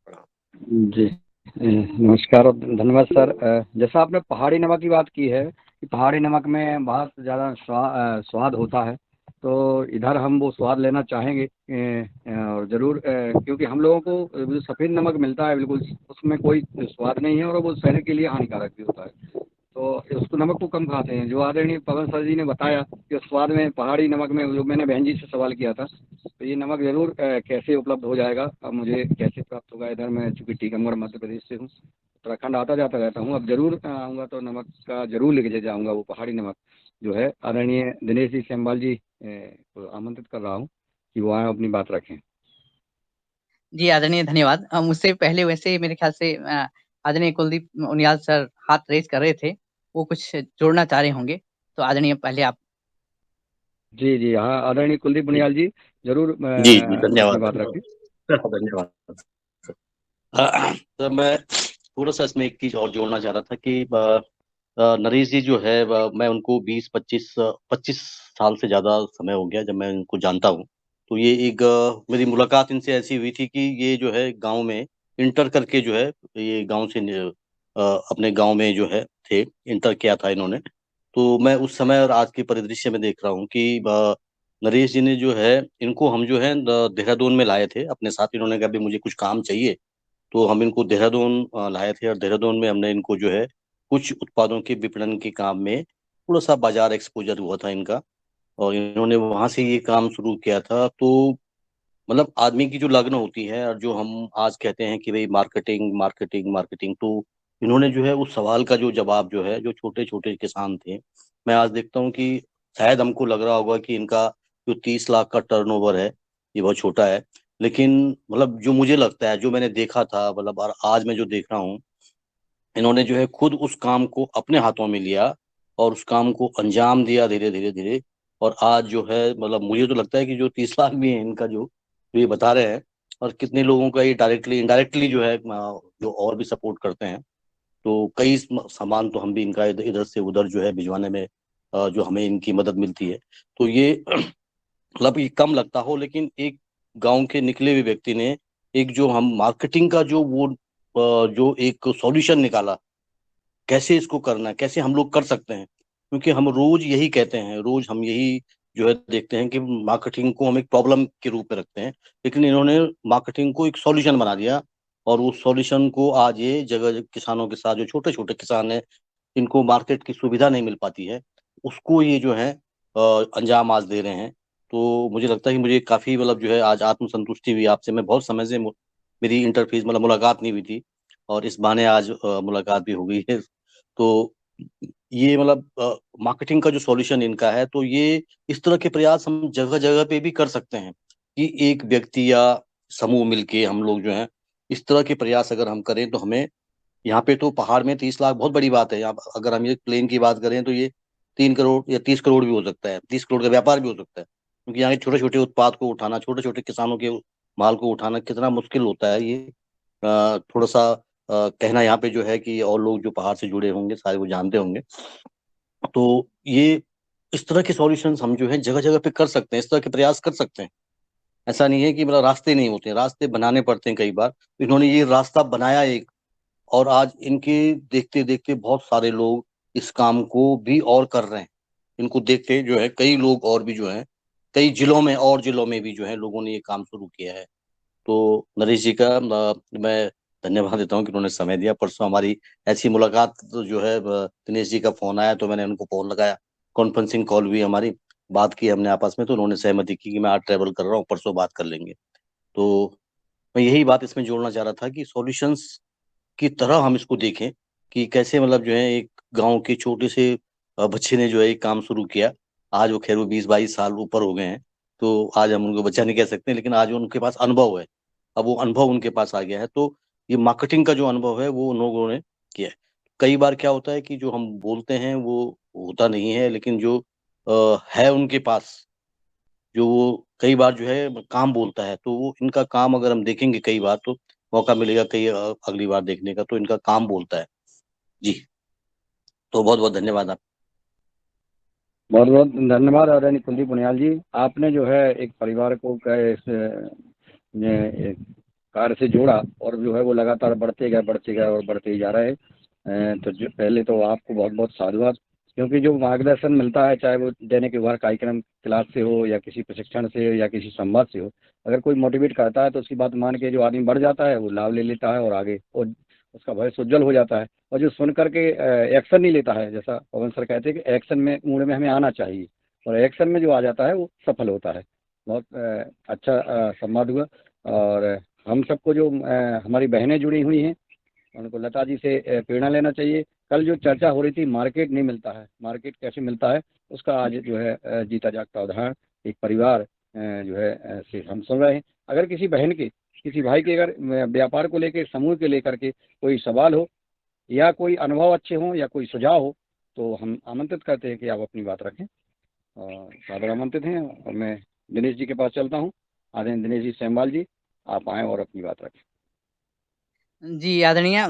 प्रणाम। जी नमस्कार और धन्यवाद सर। जैसा आपने पहाड़ी नमक की बात की है कि पहाड़ी नमक में बहुत ज़्यादा स्वाद होता है, तो इधर हम वो स्वाद लेना चाहेंगे और ज़रूर, क्योंकि हम लोगों को जो सफ़ेद नमक मिलता है बिल्कुल उसमें कोई स्वाद नहीं है और वो शरीर के लिए हानिकारक भी होता है, तो उसको नमक को कम खाते हैं। जो आदरणीय पवन सर जी ने बताया कि स्वाद में पहाड़ी नमक में, जो मैंने बहन जी से सवाल किया था, तो ये नमक ज़रूर कैसे उपलब्ध हो जाएगा, अब मुझे कैसे प्राप्त होगा। इधर मैं चूँकि टीकमगढ़ मध्य प्रदेश से हूँ, उत्तराखंड आता जाता रहता हूँ, अब ज़रूर आऊँगा तो नमक का ज़रूर लेके जाऊँगा, वो पहाड़ी नमक जो है। आदरणीय दिनेश जी सेमवाल जी को आमंत्रित कर रहा हूँ कि वो आए अपनी बात रखें। जी आदरणीय धन्यवाद। मुझसे पहले वैसे मेरे ख्याल से आदरणीय कुलदीप उनियाल सर हाथ रेज कर रहे थे, वो कुछ जोड़ना चाह रहे होंगे, तो आदरणीय पहले आप। जी जी हाँ, आदरणीय कुलदीप बुनियाल जी ज़रूर जी जी, धन्यवाद अपनी बात धन्यवाद रखें। धन्यवाद। तो मैं थोड़ा सा इसमें एक चीज और जोड़ना चाह रहा था कि नरेश जी जो है मैं उनको 20-25 साल से ज्यादा समय हो गया जब मैं उनको जानता हूँ। तो ये एक मेरी मुलाकात इनसे ऐसी हुई थी कि ये जो है गांव में इंटर करके जो है, ये गांव से अपने गांव में जो है थे, इंटर किया था इन्होंने। तो मैं उस समय और आज के परिदृश्य में देख रहा हूँ कि नरेश जी ने जो है, इनको हम जो है देहरादून में लाए थे अपने साथ। इन्होंने कहा भी मुझे कुछ काम चाहिए, तो हम इनको देहरादून लाए थे और देहरादून में हमने इनको जो है कुछ उत्पादों के विपणन के काम में थोड़ा सा बाजार एक्सपोजर हुआ था इनका, और इन्होंने वहां से ये काम शुरू किया था। तो मतलब आदमी की जो लगन होती है और जो हम आज कहते हैं कि भाई मार्केटिंग मार्केटिंग मार्केटिंग, तो इन्होंने जो है उस सवाल का जो जवाब जो है, जो छोटे छोटे किसान थे, मैं आज देखता हूँ कि शायद हमको लग रहा होगा कि इनका जो 30 लाख का टर्नओवर है ये बहुत छोटा है, लेकिन मतलब जो मुझे लगता है, जो मैंने देखा था, मतलब और आज मैं जो देख रहा हूँ, इन्होंने जो है खुद उस काम को अपने हाथों में लिया और उस काम को अंजाम दिया धीरे धीरे धीरे। और आज जो है मतलब मुझे तो लगता है कि जो 30 लाख भी है इनका, जो ये बता रहे हैं, और कितने लोगों का ये डायरेक्टली इनडायरेक्टली जो है जो और भी सपोर्ट करते हैं। तो कई सामान तो हम भी इनका इधर इधर से उधर जो है भिजवाने में जो हमें इनकी मदद मिलती है। तो ये मतलब ये कम लगता हो, लेकिन एक गांव के निकले हुए व्यक्ति ने एक जो हम मार्केटिंग का जो वो जो एक सॉल्यूशन निकाला, कैसे इसको करना है, कैसे हम लोग कर सकते हैं। क्योंकि हम रोज यही कहते हैं, रोज हम यही जो है देखते हैं कि मार्केटिंग को हम एक प्रॉब्लम के रूप में रखते हैं, लेकिन इन्होंने मार्केटिंग को एक सॉल्यूशन बना दिया। और उस सॉल्यूशन को आज ये जगह किसानों के साथ, जो छोटे छोटे किसान हैं, इनको मार्केट की सुविधा नहीं मिल पाती है, उसको ये जो है अंजाम आज दे रहे हैं। तो मुझे लगता है कि मुझे काफी मतलब जो है आज आत्मसंतुष्टि हुई आपसे। मैं बहुत समय से मेरी इंटरफेस मतलब मुलाकात नहीं हुई थी, और इस बहाने आज मुलाकात भी हो गई है। तो ये मतलब मार्केटिंग का जो सॉल्यूशन इनका है, तो ये इस तरह के प्रयास हम जगह जगह पे भी कर सकते हैं कि एक व्यक्ति या समूह मिलके हम लोग जो है इस तरह के प्रयास अगर हम करें, तो हमें यहाँ पे तो पहाड़ में 30 लाख बहुत बड़ी बात है। यहाँ अगर हम ये प्लेन की बात करें तो ये 3 करोड़ या 30 करोड़ भी हो सकता है, 30 करोड़ का व्यापार भी हो सकता है, क्योंकि यहाँ के छोटे छोटे उत्पाद को उठाना, छोटे छोटे किसानों के माल को उठाना कितना मुश्किल होता है। ये थोड़ा सा कहना यहाँ पे जो है कि और लोग जो पहाड़ से जुड़े होंगे सारे वो जानते होंगे। तो ये इस तरह के सॉल्यूशंस हम जो है जगह जगह पे कर सकते हैं, इस तरह के प्रयास कर सकते हैं। ऐसा नहीं है कि मतलब रास्ते नहीं होते, रास्ते बनाने पड़ते हैं कई बार। तो इन्होंने ये रास्ता बनाया एक, और आज इनके देखते देखते बहुत सारे लोग इस काम को भी और कर रहे हैं। इनको देखते जो है कई लोग और भी जो है कई जिलों में भी जो है लोगों ने ये काम शुरू किया है। तो नरेश जी का मैं धन्यवाद देता हूँ कि उन्होंने समय दिया। परसों हमारी ऐसी मुलाकात तो जो है दिनेश जी का फोन आया तो मैंने उनको फोन लगाया, कॉन्फ्रेंसिंग कॉल हुई हमारी, बात की हमने आपस में, तो उन्होंने सहमति की कि मैं आज ट्रैवल कर रहा हूँ, परसों बात कर लेंगे। तो मैं यही बात इसमें जोड़ना चाह रहा था कि सॉल्यूशंस की तरह हम इसको देखें कि कैसे मतलब जो है एक गांव के छोटे से बच्चे ने जो है एक काम शुरू किया। आज वो खैर वो 20-22 साल ऊपर हो गए हैं, तो आज हम उनको बच्चा नहीं कह सकते, लेकिन आज उनके पास अनुभव है। अब वो अनुभव उनके पास आ गया है, तो ये मार्केटिंग का जो अनुभव है वो उन लोगों ने किया है। कई बार क्या होता है कि जो हम बोलते हैं वो होता नहीं है, लेकिन जो है उनके पास, जो वो कई बार जो है काम बोलता है, तो वो इनका काम अगर हम देखेंगे कई बार, तो मौका मिलेगा कई अगली बार देखने का, तो इनका काम बोलता है। जी, तो बहुत बहुत धन्यवाद आप। बहुत बहुत धन्यवाद आदरणीय कुलदीप उनियाल जी। आपने जो है एक परिवार को इस एक कार्य से जोड़ा और जो है वो लगातार बढ़ते गए और बढ़ते ही जा रहे हैं। तो जो पहले तो आपको बहुत बहुत साधुवाद, क्योंकि जो मार्गदर्शन मिलता है, चाहे वो दैनिक व्यवहार कार्यक्रम क्लास से हो या किसी प्रशिक्षण से हो या किसी संवाद से हो, अगर कोई मोटिवेट करता है तो उसकी बात मान के जो आदमी बढ़ जाता है वो लाभ ले लेता है और आगे और उसका भविष्य उज्जवल हो जाता है। और जो सुन करके एक्शन नहीं लेता है, जैसा पवन सर कहते हैं कि एक्शन में मूड में हमें आना चाहिए, और एक्शन में जो आ जाता है वो सफल होता है। बहुत अच्छा संवाद हुआ। और हम सबको जो हमारी बहनें जुड़ी हुई हैं उनको लता जी से प्रेरणा लेना चाहिए। कल जो चर्चा हो रही थी मार्केट नहीं मिलता है, मार्केट कैसे मिलता है, उसका आज जो है जीता जागता उदाहरण एक परिवार जो है से हम सुन रहे हैं। अगर किसी बहन के किसी भाई के अगर व्यापार को लेकर समूह के लेकर के कोई सवाल हो या कोई अनुभव अच्छे हों या कोई सुझाव हो, तो हम आमंत्रित करते हैं कि आप अपनी बात रखें, और सादर आमंत्रित हैं। और मैं दिनेश जी के पास चलता हूँ। आदरणीय दिनेश जी सेमवाल जी, आप आएँ और अपनी बात रखें। जी, आदरणीय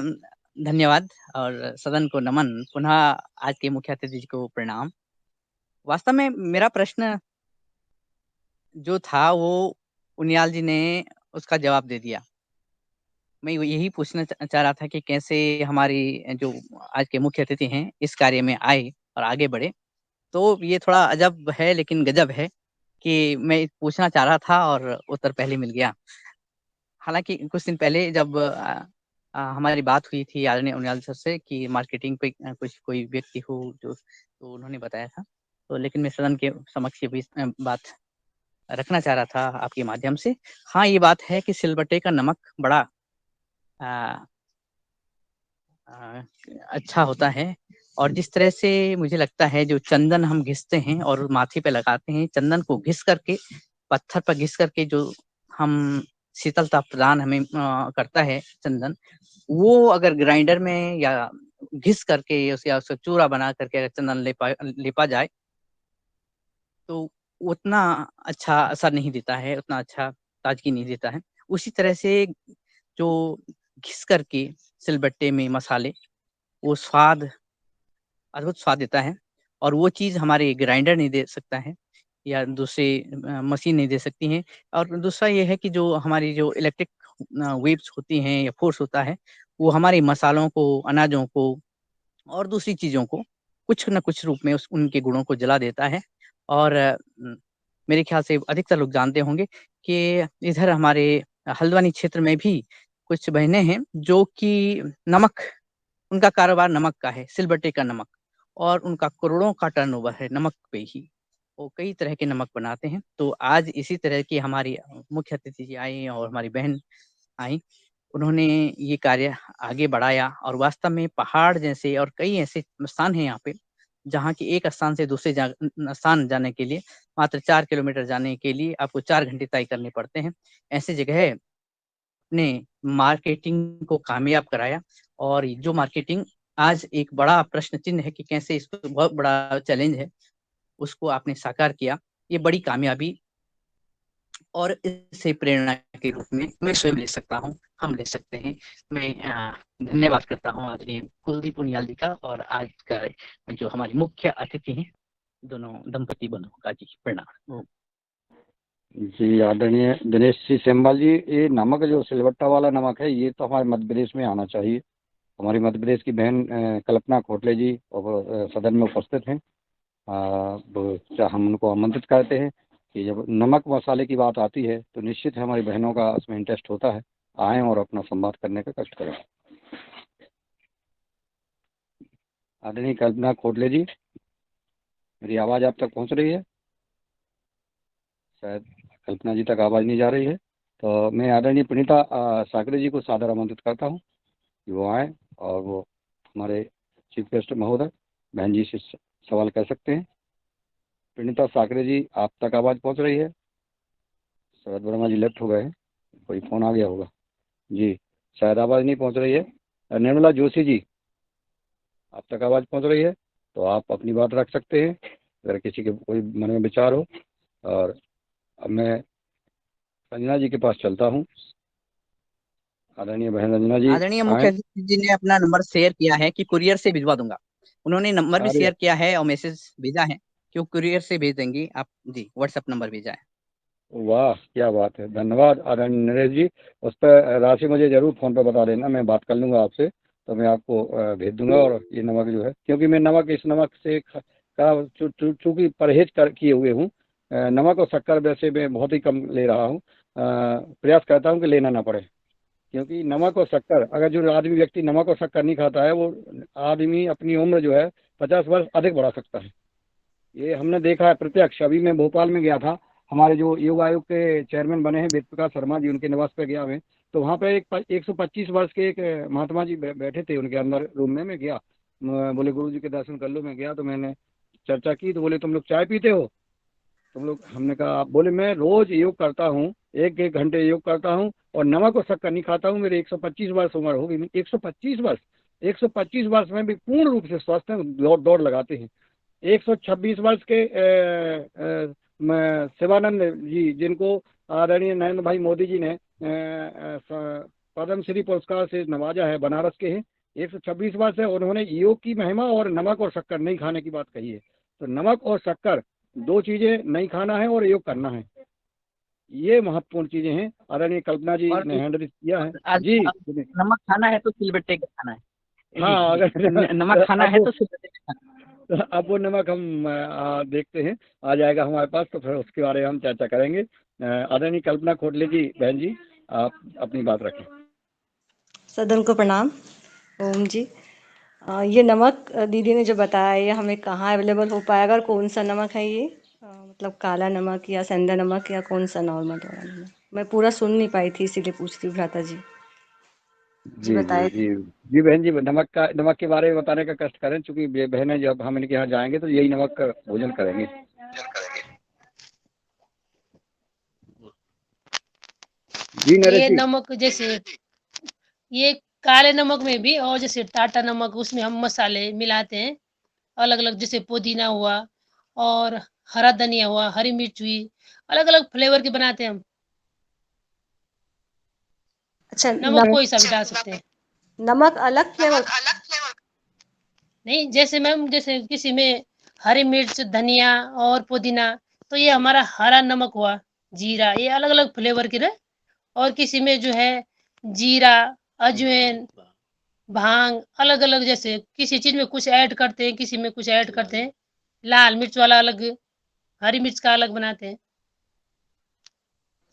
धन्यवाद और सदन को नमन। पुनः आज के मुख्य अतिथि जी को प्रणाम। वास्तव में मेरा प्रश्न जो था वो उनियाल जी ने उसका जवाब दे दिया। मैं यही पूछना चाह रहा था कि कैसे हमारी जो आज के मुख्य अतिथि हैं इस कार्य में आए और आगे बढ़े। तो ये थोड़ा अजब है लेकिन गजब है कि मैं पूछना चाह रहा था और उत्तर पहले मिल गया। हालाँकि कुछ दिन पहले जब हमारी बात हुई थी आदरणीय उनियाल सर से कि मार्केटिंग पे कुछ कोई व्यक्ति हो जो, तो उन्होंने बताया था। तो लेकिन मैं सदन के समक्ष ये भी बात रखना चाह रहा था आपके माध्यम से। हाँ, ये बात है कि सिलबट्टे का नमक बड़ा अ अ, अच्छा होता है, और जिस तरह से मुझे लगता है जो चंदन हम घिसते हैं और माथे पे लगाते हैं, चंदन को घिस करके, पत्थर पर घिस करके जो हम शीतलता प्रदान हमें करता है चंदन, वो अगर ग्राइंडर में या घिस करके या उसका चूरा बना करके अगर चंदन लेपा जाए, तो उतना अच्छा असर नहीं देता है, उतना अच्छा ताज़गी नहीं देता है। उसी तरह से जो घिस करके सिलबट्टे में मसाले, वो स्वाद अद्भुत स्वाद देता है, और वो चीज़ हमारे ग्राइंडर नहीं दे सकता है या दूसरे मशीन नहीं दे सकती हैं। और दूसरा ये है कि जो हमारी जो इलेक्ट्रिक वेव्स होती हैं या फ़ोर्स होता है, वो हमारे मसालों को, अनाजों को और दूसरी चीज़ों को कुछ न कुछ रूप में उनके गुणों को जला देता है। और मेरे ख़्याल से अधिकतर लोग जानते होंगे कि इधर हमारे हल्द्वानी क्षेत्र में भी कुछ बहनें हैं जो कि नमक, उनका कारोबार नमक का है, सिलबट्टे का नमक, और उनका करोड़ों का टर्नओवर है नमक पे ही। वो कई तरह के नमक बनाते हैं। तो आज इसी तरह की हमारी मुख्य अतिथि जी आई और हमारी बहन आई, उन्होंने ये कार्य आगे बढ़ाया, और वास्तव में पहाड़ जैसे और कई ऐसे स्थान हैं यहाँ पे, जहाँ की एक स्थान से दूसरे स्थान जाने के लिए मात्र 4 किलोमीटर जाने के लिए आपको 4 घंटे तय करने पड़ते हैं। ऐसी जगह ने मार्केटिंग को कामयाब कराया, और जो मार्केटिंग आज एक बड़ा प्रश्न चिन्ह है कि कैसे इसको, बहुत बड़ा चैलेंज है, उसको आपने साकार किया। ये बड़ी कामयाबी, और इससे प्रेरणा के रूप में मैं स्वयं ले सकता हूँ, हम ले सकते हैं। मैं धन्यवाद करता हूँ आदरणीय कुलदीप उनियाल जी का और आज का जो हमारे मुख्य अतिथि हैं दोनों दंपति बंधुओं का। जी प्रणाम। जी आदरणीय दिनेश जी सेमवाल जी, ये नमक जो सिलवट्टा वाला नमक है ये तो हमारे मध्य प्रदेश में आना चाहिए। हमारी मध्य प्रदेश की बहन कल्पना खोटले जी और सदन में उपस्थित हैं। हम उनको आमंत्रित करते हैं कि जब नमक मसाले की बात आती है तो निश्चित है हमारी बहनों का इसमें इंटरेस्ट होता है, आएँ और अपना संवाद करने का कष्ट करें। आदरणीय कल्पना खोटले जी, मेरी आवाज़ आप तक पहुंच रही है? शायद कल्पना जी तक आवाज़ नहीं जा रही है, तो मैं आदरणीय पुनीता साकरे जी को सादर आमंत्रित करता हूँ कि वो आए और वो हमारे चीफ गेस्ट महोदय बहन जी से सवाल कर सकते हैं। पुनीता साकरे जी, आप तक आवाज़ पहुंच रही है? शरद वर्मा जी लेफ्ट हो गए हैं, कोई फ़ोन आ गया होगा जी, शायद आवाज़ नहीं पहुंच रही है। निर्मला जोशी जी, आप तक आवाज़ पहुंच रही है तो आप अपनी बात रख सकते हैं अगर किसी के कोई मन में विचार हो। और अब मैं रंजना जी के पास चलता हूँ। आदरणीय बहन रंजना जी आदरणीय आए। मुख्य अतिथि जी ने अपना नंबर शेयर किया है कि कुरियर से भिजवा दूंगा। उन्होंने नंबर भी अरे शेयर किया है और मैसेज भेजा है कि वो कुरियर से भेज देंगी। आप जी व्हाट्सएप नंबर भेजा है। वाह क्या बात है, धन्यवाद आदरणीय नरेश जी। उस पर राशि मुझे जरूर फ़ोन पे बता देना, मैं बात कर लूँगा आपसे, तो मैं आपको भेज दूंगा। और ये नमक जो है, क्योंकि मैं नमक इस नमक से का चूँकि परहेज कर किए हुए हूँ, नमक और शक्कर वैसे मैं बहुत ही कम ले रहा हूँ। प्रयास करता हूँ कि लेना ना पड़े, क्योंकि नमक और शक्कर, अगर जो आदमी व्यक्ति नमक और शक्कर नहीं खाता है वो आदमी अपनी उम्र जो है 50 वर्ष अधिक बढ़ा सकता है। ये हमने देखा है प्रत्यक्ष। अभी मैं भोपाल में गया था, हमारे जो योग आयोग के चेयरमैन बने हैं वेद प्रकाश शर्मा जी, उनके निवास पे गया मैं, तो वहाँ पे एक 125 वर्ष के एक महात्मा जी बैठे थे उनके अंदर रूम में। मैं गया, बोले गुरु जी के दर्शन कर लो। मैं गया तो मैंने चर्चा की तो बोले तुम लोग चाय पीते हो तुम लोग? हमने कहा आप। बोले मैं रोज योग करता हूँ, 1-1 घंटे योग करता हूँ और नमक और शक्कर नहीं खाता हूँ। मेरे 125 वर्ष उम्र होगी। 125 वर्ष, 125 वर्ष में भी पूर्ण रूप से स्वस्थ हैं, दौड़ लगाते हैं। 126 वर्ष के शिवानंद जी, जिनको आदरणीय नरेंद्र भाई मोदी जी ने पद्म श्री पुरस्कार से नवाजा है, बनारस के हैं। 126 वर्ष है, उन्होंने योग की महिमा और नमक और शक्कर नहीं खाने की बात कही है। तो नमक और शक्कर दो चीजें नहीं खाना है और योग करना है, ये महत्वपूर्ण चीजें हैं। आदरणीय कल्पना जी और ने हैंड रेज किया है आज जी। नमक खाना है तो सिलबट्टे का खाना है। हाँ, जी जी अगर नमक खाना है अब तो सिलबट्टे का खाना है। अब वो नमक हम देखते हैं, आ जाएगा हमारे पास तो फिर उसके बारे में हम चर्चा करेंगे। आदरणीय कल्पना खोटले जी, बहन जी आप अपनी बात रखें। सदन को प्रणाम। ओम जी। ये नमक दीदी ने जो बताया ये हमें कहाँ अवेलेबल हो पाएगा और कौन सा नमक है ये? मतलब काला नमक या सेंधा नमक या कौन सा नॉर्मल वाला नमक? मैं पूरा सुन नहीं पाई थी इसीलिए पूछती हूँ भ्राता जी। जी जी जी बताए। जी जी बहन जी, नमक के बारे में बताने का कष्ट करें, चूंकि बहनें जब हम इनके यहाँ जाएंगे तो यही नमक का भोजन करेंगे। जी नरेश ये जी। नमक जैसे ये काले नमक में भी और जैसे टाटा नमक उसमें हम मसाले मिलाते हैं अलग अलग, जैसे पुदीना हुआ और हरा धनिया हुआ, हरी मिर्च हुई, अलग अलग फ्लेवर के बनाते हैं हम। अच्छा नमक कोई सा भी डाल सकते हैं। नमक अलग फ्लेवर? नहीं, जैसे मैम जैसे किसी में हरी मिर्च, धनिया और पुदीना, तो ये हमारा हरा नमक हुआ, जीरा, ये अलग अलग फ्लेवर के रहे। और किसी में जो है जीरा, अजवाइन, भांग, अलग अलग, जैसे किसी चीज में कुछ ऐड करते हैं, किसी में कुछ ऐड करते हैं। लाल मिर्च वाला अलग, हरी मिर्च का अलग बनाते हैं।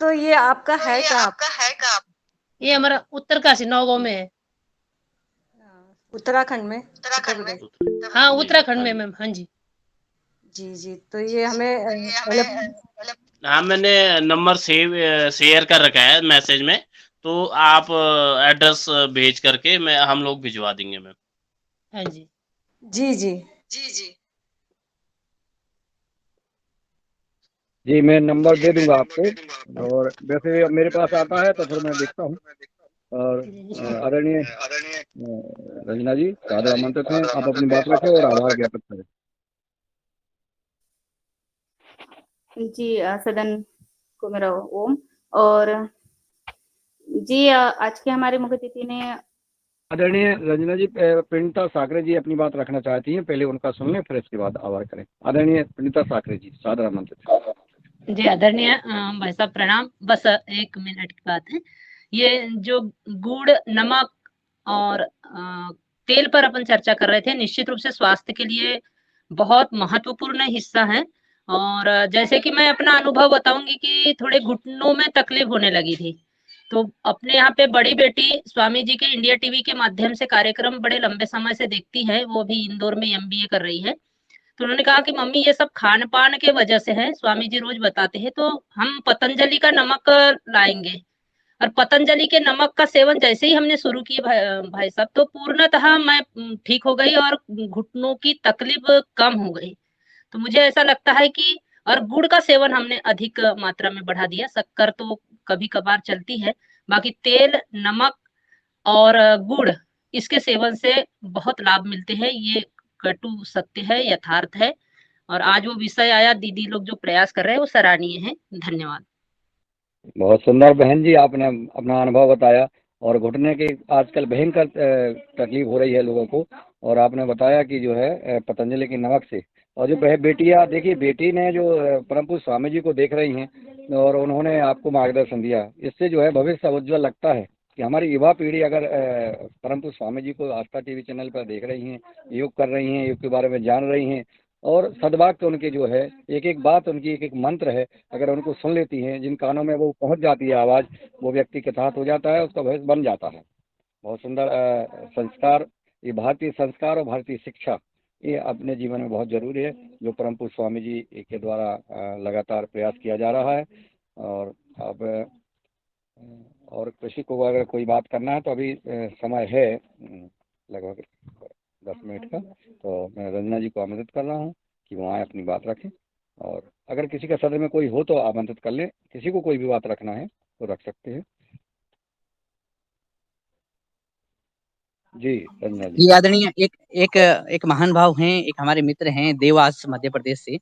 तो ये आपका है कहाँ? ये हमारा उत्तरकाशी नौगांव में है। उत्तराखंड में? उत्तर प्रदेश। हाँ उत्तराखंड में मैम, हाँ जी। जी जी, तो ये हमें मतलब हाँ मैंने नंबर शेयर कर रखा है मैसेज में, तो आप एड्रेस भेज करके हम लोग भिजवा देंगे मैम। हाँ जी जी जी जी मैं नंबर दे दूंगा आपको, और वैसे अब मेरे पास आता है तो फिर मैं देखता हूँ। और आदरणीय रंजना जी सादर आमंत्रित हैं, आप अपनी बात रखें और आभार ज्ञापित करें। जी सदन को मेरा ओम। और जी आज के हमारे मुख्य अतिथि ने आदरणीय रंजना जी, प्रणीता साकरे जी अपनी बात रखना चाहती हैं, पहले उनका सुन लें फिर इसके बाद आभार करें। आदरणीय प्रणीता साकरे जी, सादर आमंत्रित। जी आदरणीय भाई साहब प्रणाम। बस 1 मिनट की बात है। ये जो गुड़, नमक और तेल पर अपन चर्चा कर रहे थे, निश्चित रूप से स्वास्थ्य के लिए बहुत महत्वपूर्ण हिस्सा है। और जैसे कि मैं अपना अनुभव बताऊंगी कि थोड़े घुटनों में तकलीफ होने लगी थी, तो अपने यहाँ पे बड़ी बेटी स्वामी जी के इंडिया टीवी के माध्यम से कार्यक्रम बड़े लंबे समय से देखती है, वो भी इंदौर में एमबीए कर रही है। तो उन्होंने कहा कि मम्मी ये सब खान पान के वजह से है, स्वामी जी रोज बताते हैं, तो हम पतंजलि का नमक लाएंगे। और पतंजलि के नमक का सेवन जैसे ही हमने शुरू किए भाई साहब, तो पूर्णतः मैं ठीक हो गई और घुटनों की तकलीफ कम हो गई। तो मुझे ऐसा लगता है कि और गुड़ का सेवन हमने अधिक मात्रा में बढ़ा दिया, शक्कर तो कभी कभार चलती है, बाकी तेल, नमक और गुड़, इसके सेवन से बहुत लाभ मिलते हैं। ये कटु सत्य है, यथार्थ है। और आज वो विषय आया, दीदी लोग जो प्रयास कर रहे हैं वो सराहनीय है। धन्यवाद। बहुत सुंदर बहन जी, आपने अपना अनुभव बताया और घुटने की आजकल भयंकर तकलीफ हो रही है लोगों को, और आपने बताया कि जो है पतंजलि की नमक से। और जो बेटियां, देखिए बेटी ने जो परम पूज्य स्वामी जी को देख रही हैं और उन्होंने आपको मार्गदर्शन दिया, इससे जो है भविष्य उज्ज्वल लगता है कि हमारी युवा पीढ़ी अगर परम पूज्य स्वामी जी को आस्था टीवी चैनल पर देख रही हैं, योग कर रही हैं, योग के बारे में जान रही हैं, और सद्वाक्य उनके जो है, एक एक बात उनकी, एक एक मंत्र है, अगर उनको सुन लेती हैं, जिन कानों में वो पहुंच जाती है आवाज़, वो व्यक्ति के साथ हो जाता है, उसका भविष्य बन जाता है। बहुत सुंदर संस्कार, ये भारतीय संस्कार और भारतीय शिक्षा, ये अपने जीवन में बहुत जरूरी है, जो परम पूज्य स्वामी जी के द्वारा लगातार प्रयास किया जा रहा है। और अब और किसी को अगर कोई बात करना है तो अभी समय है लगभग 10 मिनट का, तो मैं रंजना जी को आमंत्रित कर रहा हूँ कि वो आए, अपनी बात रखें। और अगर किसी का सदन में कोई हो तो आमंत्रित कर लें, किसी को कोई भी बात रखना है तो रख सकते हैं। जी रंजना जी। जी आदरणीय, एक एक एक महान भाव हैं, एक हमारे मित्र हैं देवास मध्य प्रदेश से,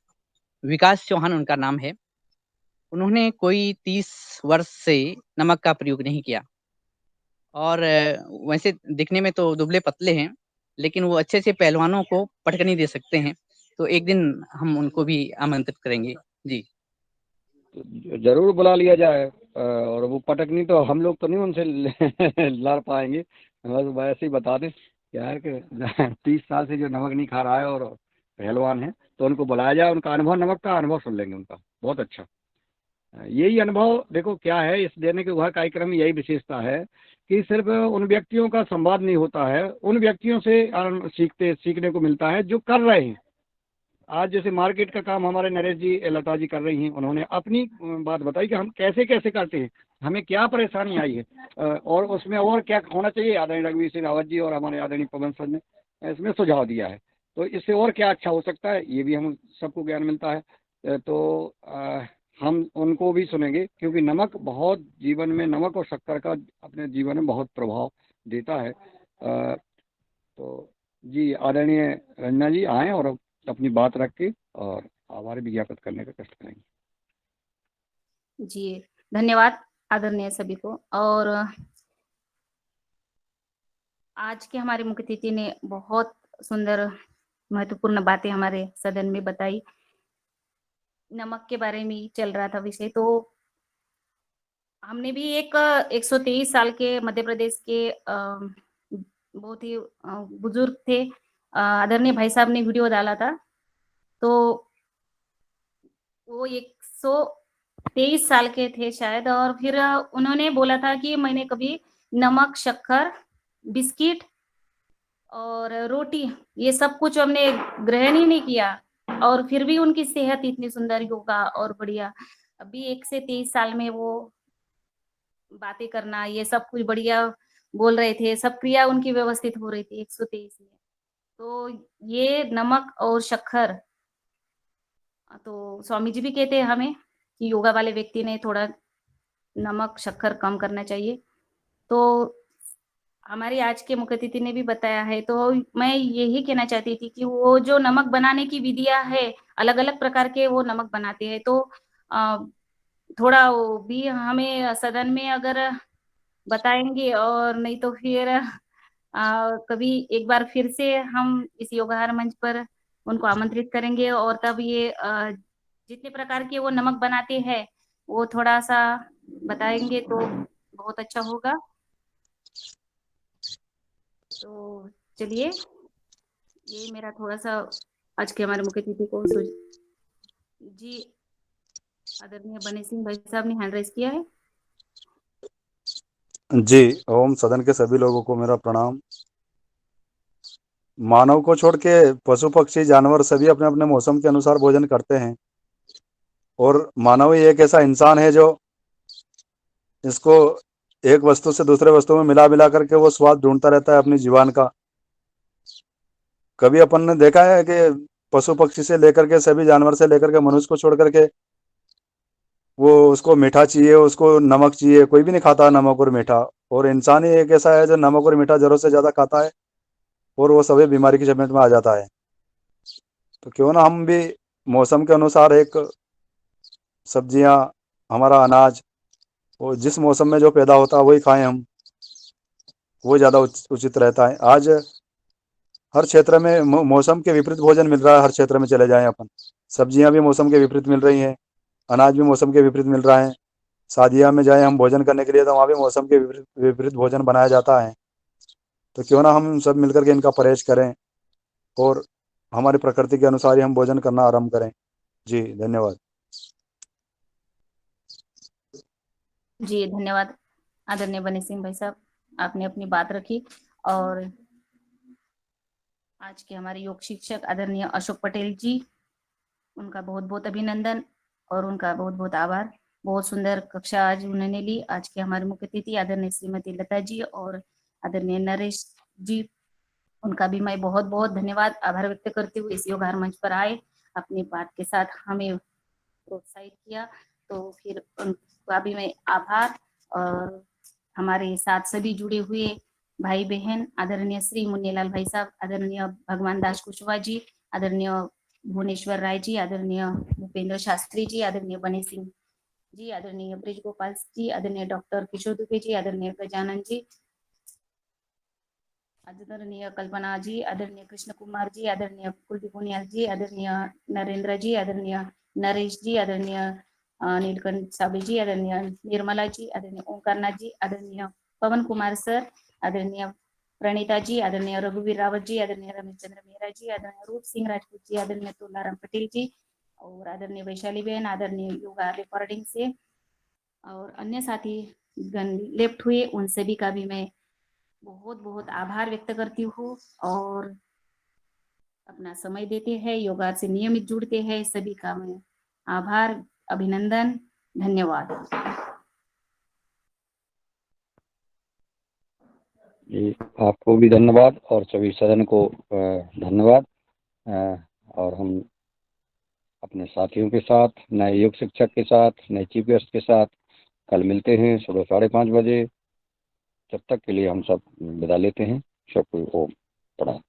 विकास चौहान उनका नाम है। उन्होंने कोई 30 वर्ष से नमक का प्रयोग नहीं किया, और वैसे दिखने में तो दुबले पतले हैं, लेकिन वो अच्छे से पहलवानों को पटकनी दे सकते हैं। तो एक दिन हम उनको भी आमंत्रित करेंगे। जी जरूर बुला लिया जाए, और वो पटकनी तो हम लोग तो नहीं उनसे लड़ पाएंगे, बस वैसे ही बता दें क्या है कि 30 साल से जो नमक नहीं खा रहा है और पहलवान है, तो उनको बुलाया जाए, उनका अनुभव, नमक का अनुभव सुन लेंगे उनका। बहुत अच्छा। यही अनुभव देखो क्या है, इस देने के उभर कार्यक्रम में यही विशेषता है कि सिर्फ उन व्यक्तियों का संवाद नहीं होता है, उन व्यक्तियों से सीखने को मिलता है जो कर रहे हैं। आज जैसे मार्केट का काम हमारे नरेश जी, लता जी कर रही हैं, उन्होंने अपनी बात बताई कि हम कैसे कैसे करते हैं, हमें क्या परेशानी आई है, और उसमें और क्या होना चाहिए। आदरणीय रघुवीर सिंह रावत जी और हमारे आदरणीय पवन सर ने इसमें सुझाव दिया है, तो इससे और क्या अच्छा हो सकता है, ये भी हम सबको ज्ञान मिलता है। तो हम उनको भी सुनेंगे, क्योंकि नमक बहुत जीवन में, नमक और शक्कर का अपने जीवन में बहुत प्रभाव देता है। तो जी आदरणीय रंजना जी आए और अपनी बात रख के और आभार विज्ञापित करने का कष्ट करेंगे। जी धन्यवाद आदरणीय सभी को। और आज के हमारे मुख्य अतिथि ने बहुत सुंदर महत्वपूर्ण बातें हमारे सदन में बताई। नमक के बारे में चल रहा था विषय, तो हमने भी एक 123 साल के मध्य प्रदेश के बहुत ही बुजुर्ग थे, आदरणीय भाई साहब ने वीडियो डाला था, तो वो 123 साल के थे शायद, और फिर उन्होंने बोला था कि मैंने कभी नमक, शक्कर, बिस्किट और रोटी, ये सब कुछ हमने ग्रहण ही नहीं किया, और फिर भी उनकी सेहत इतनी सुंदर, योगा और बढ़िया। अभी 1 से 23 साल में वो बातें करना, ये सब कुछ बढ़िया बोल रहे थे, सब क्रिया उनकी व्यवस्थित हो रही थी 123 में। तो ये नमक और शक्कर, तो स्वामी जी भी कहते हैं हमें कि योगा वाले व्यक्ति ने थोड़ा नमक शक्कर कम करना चाहिए। तो हमारे आज के मुख्य अतिथि ने भी बताया है, तो मैं यही कहना चाहती थी कि वो जो नमक बनाने की विधियां है, अलग अलग प्रकार के वो नमक बनाते हैं, तो थोड़ा वो भी हमें सदन में अगर बताएंगे, और नहीं तो फिर कभी एक बार फिर से हम इस योगाहार मंच पर उनको आमंत्रित करेंगे और तब ये जितने प्रकार के वो नमक बनाते हैं वो थोड़ा सा बताएंगे तो बहुत अच्छा होगा। तो चलिए, ये मेरा थोड़ा सा आज के हमारे मुख्य अतिथि को जी आदरणीय बने सिंह भाई साहब ने हैंड राइज किया है। जी ओम। सदन के सभी लोगों को मेरा प्रणाम। मानव को छोड़ के पशु पक्षी जानवर सभी अपने अपने मौसम के अनुसार भोजन करते हैं और मानव ही एक ऐसा इंसान है जो इसको एक वस्तु से दूसरे वस्तु में मिला मिला करके वो स्वाद ढूंढता रहता है अपनी जीवन का। कभी अपन ने देखा है कि पशु पक्षी से लेकर के सभी जानवर से लेकर के मनुष्य को छोड़ करके वो उसको मीठा चाहिए, उसको नमक चाहिए, कोई भी नहीं खाता नमक और मीठा। और इंसान ही एक ऐसा है जो नमक और मीठा जरूरत से ज्यादा खाता है और वो सभी बीमारी की चपेट में आ जाता है। तो क्यों ना हम भी मौसम के अनुसार एक सब्जियां, हमारा अनाज वो जिस मौसम में जो पैदा होता है वही खाएं हम, वो ज़्यादा उचित रहता है। आज हर क्षेत्र में मौसम के विपरीत भोजन मिल रहा है। हर क्षेत्र में चले जाएं अपन, सब्जियां भी मौसम के विपरीत मिल रही हैं, अनाज भी मौसम के विपरीत मिल रहा है। शादियां में जाएं हम भोजन करने के लिए तो वहाँ भी मौसम के विपरीत भोजन बनाया जाता है। तो क्यों ना हम सब मिलकर के इनका परहेज करें और हमारी प्रकृति के अनुसार ही हम भोजन करना आरंभ करें। जी धन्यवाद। जी धन्यवाद आदरणीय बने सिंह भाई साहब, आपने अपनी बात रखी। और आज के हमारे योग शिक्षक आदरणीय अशोक पटेल जी, उनका बहुत बहुत अभिनंदन और उनका बहुत बहुत आभार। बहुत सुंदर कक्षा आज उन्होंने ली। आज के हमारे मुख्य अतिथि आदरणीय श्रीमती लता जी और आदरणीय नरेश जी, उनका भी मैं बहुत बहुत धन्यवाद आभार व्यक्त करती हूँ। इस योगाहार मंच पर आए, अपनी बात के साथ हमें प्रोत्साहित किया, तो फिर उनका भी मैं आभार। और हमारे साथ सभी जुड़े हुए भाई बहन, आदरणीय श्री मुन्नीलाल भाई साहब, आदरणीय भगवान दास कुशवाहा जी, आदरणीय भुवनेश्वर राय जी, आदरणीय भूपेंद्र शास्त्री जी, आदरणीय बने सिंह जी, आदरणीय ब्रिज गोपाल जी, आदरणीय डॉक्टर किशोर दुबे जी, आदरणीय गजानन जी, आदरणीय कल्पना जी, आदरणीय कृष्ण कुमार जी, आदरणीय कुलदीप पुनियाल जी, आदरणीय नरेंद्र जी, आदरणीय नरेश जी, आदरणीय नीलकंठ साबे जी, आदरणीय निर्मला जी, आदरणीय ओंकारनाथ जी, आदरणीय पवन कुमार सर, आदरणीय प्रणीता जी, आदरणीय रघुवीर रावत जी, आदरणीय रमेश चंद्र मेहरा जी, आदरणीय रूप सिंह राजपूत जी, आदरणीय तुलाराम पटेल जी और आदरणीय वैशाली बहन, आदरणीय योगा रिकॉर्डिंग से और अन्य साथी गण लेफ्ट हुए, उन सभी का भी मैं बहुत बहुत आभार व्यक्त करती हूँ। और अपना समय देते हैं, योगा से नियमित जुड़ते हैं, सभी का मैं आभार, अभिनंदन, धन्यवाद। आपको भी धन्यवाद और सभी सदन को धन्यवाद। और हम अपने साथियों के साथ, नए योग शिक्षक के साथ, नए चीफ गेस्ट के साथ कल मिलते हैं सुबह 5:30 बजे। जब तक के लिए हम सब विदा लेते हैं। शुक्र। ओम प्रणाम।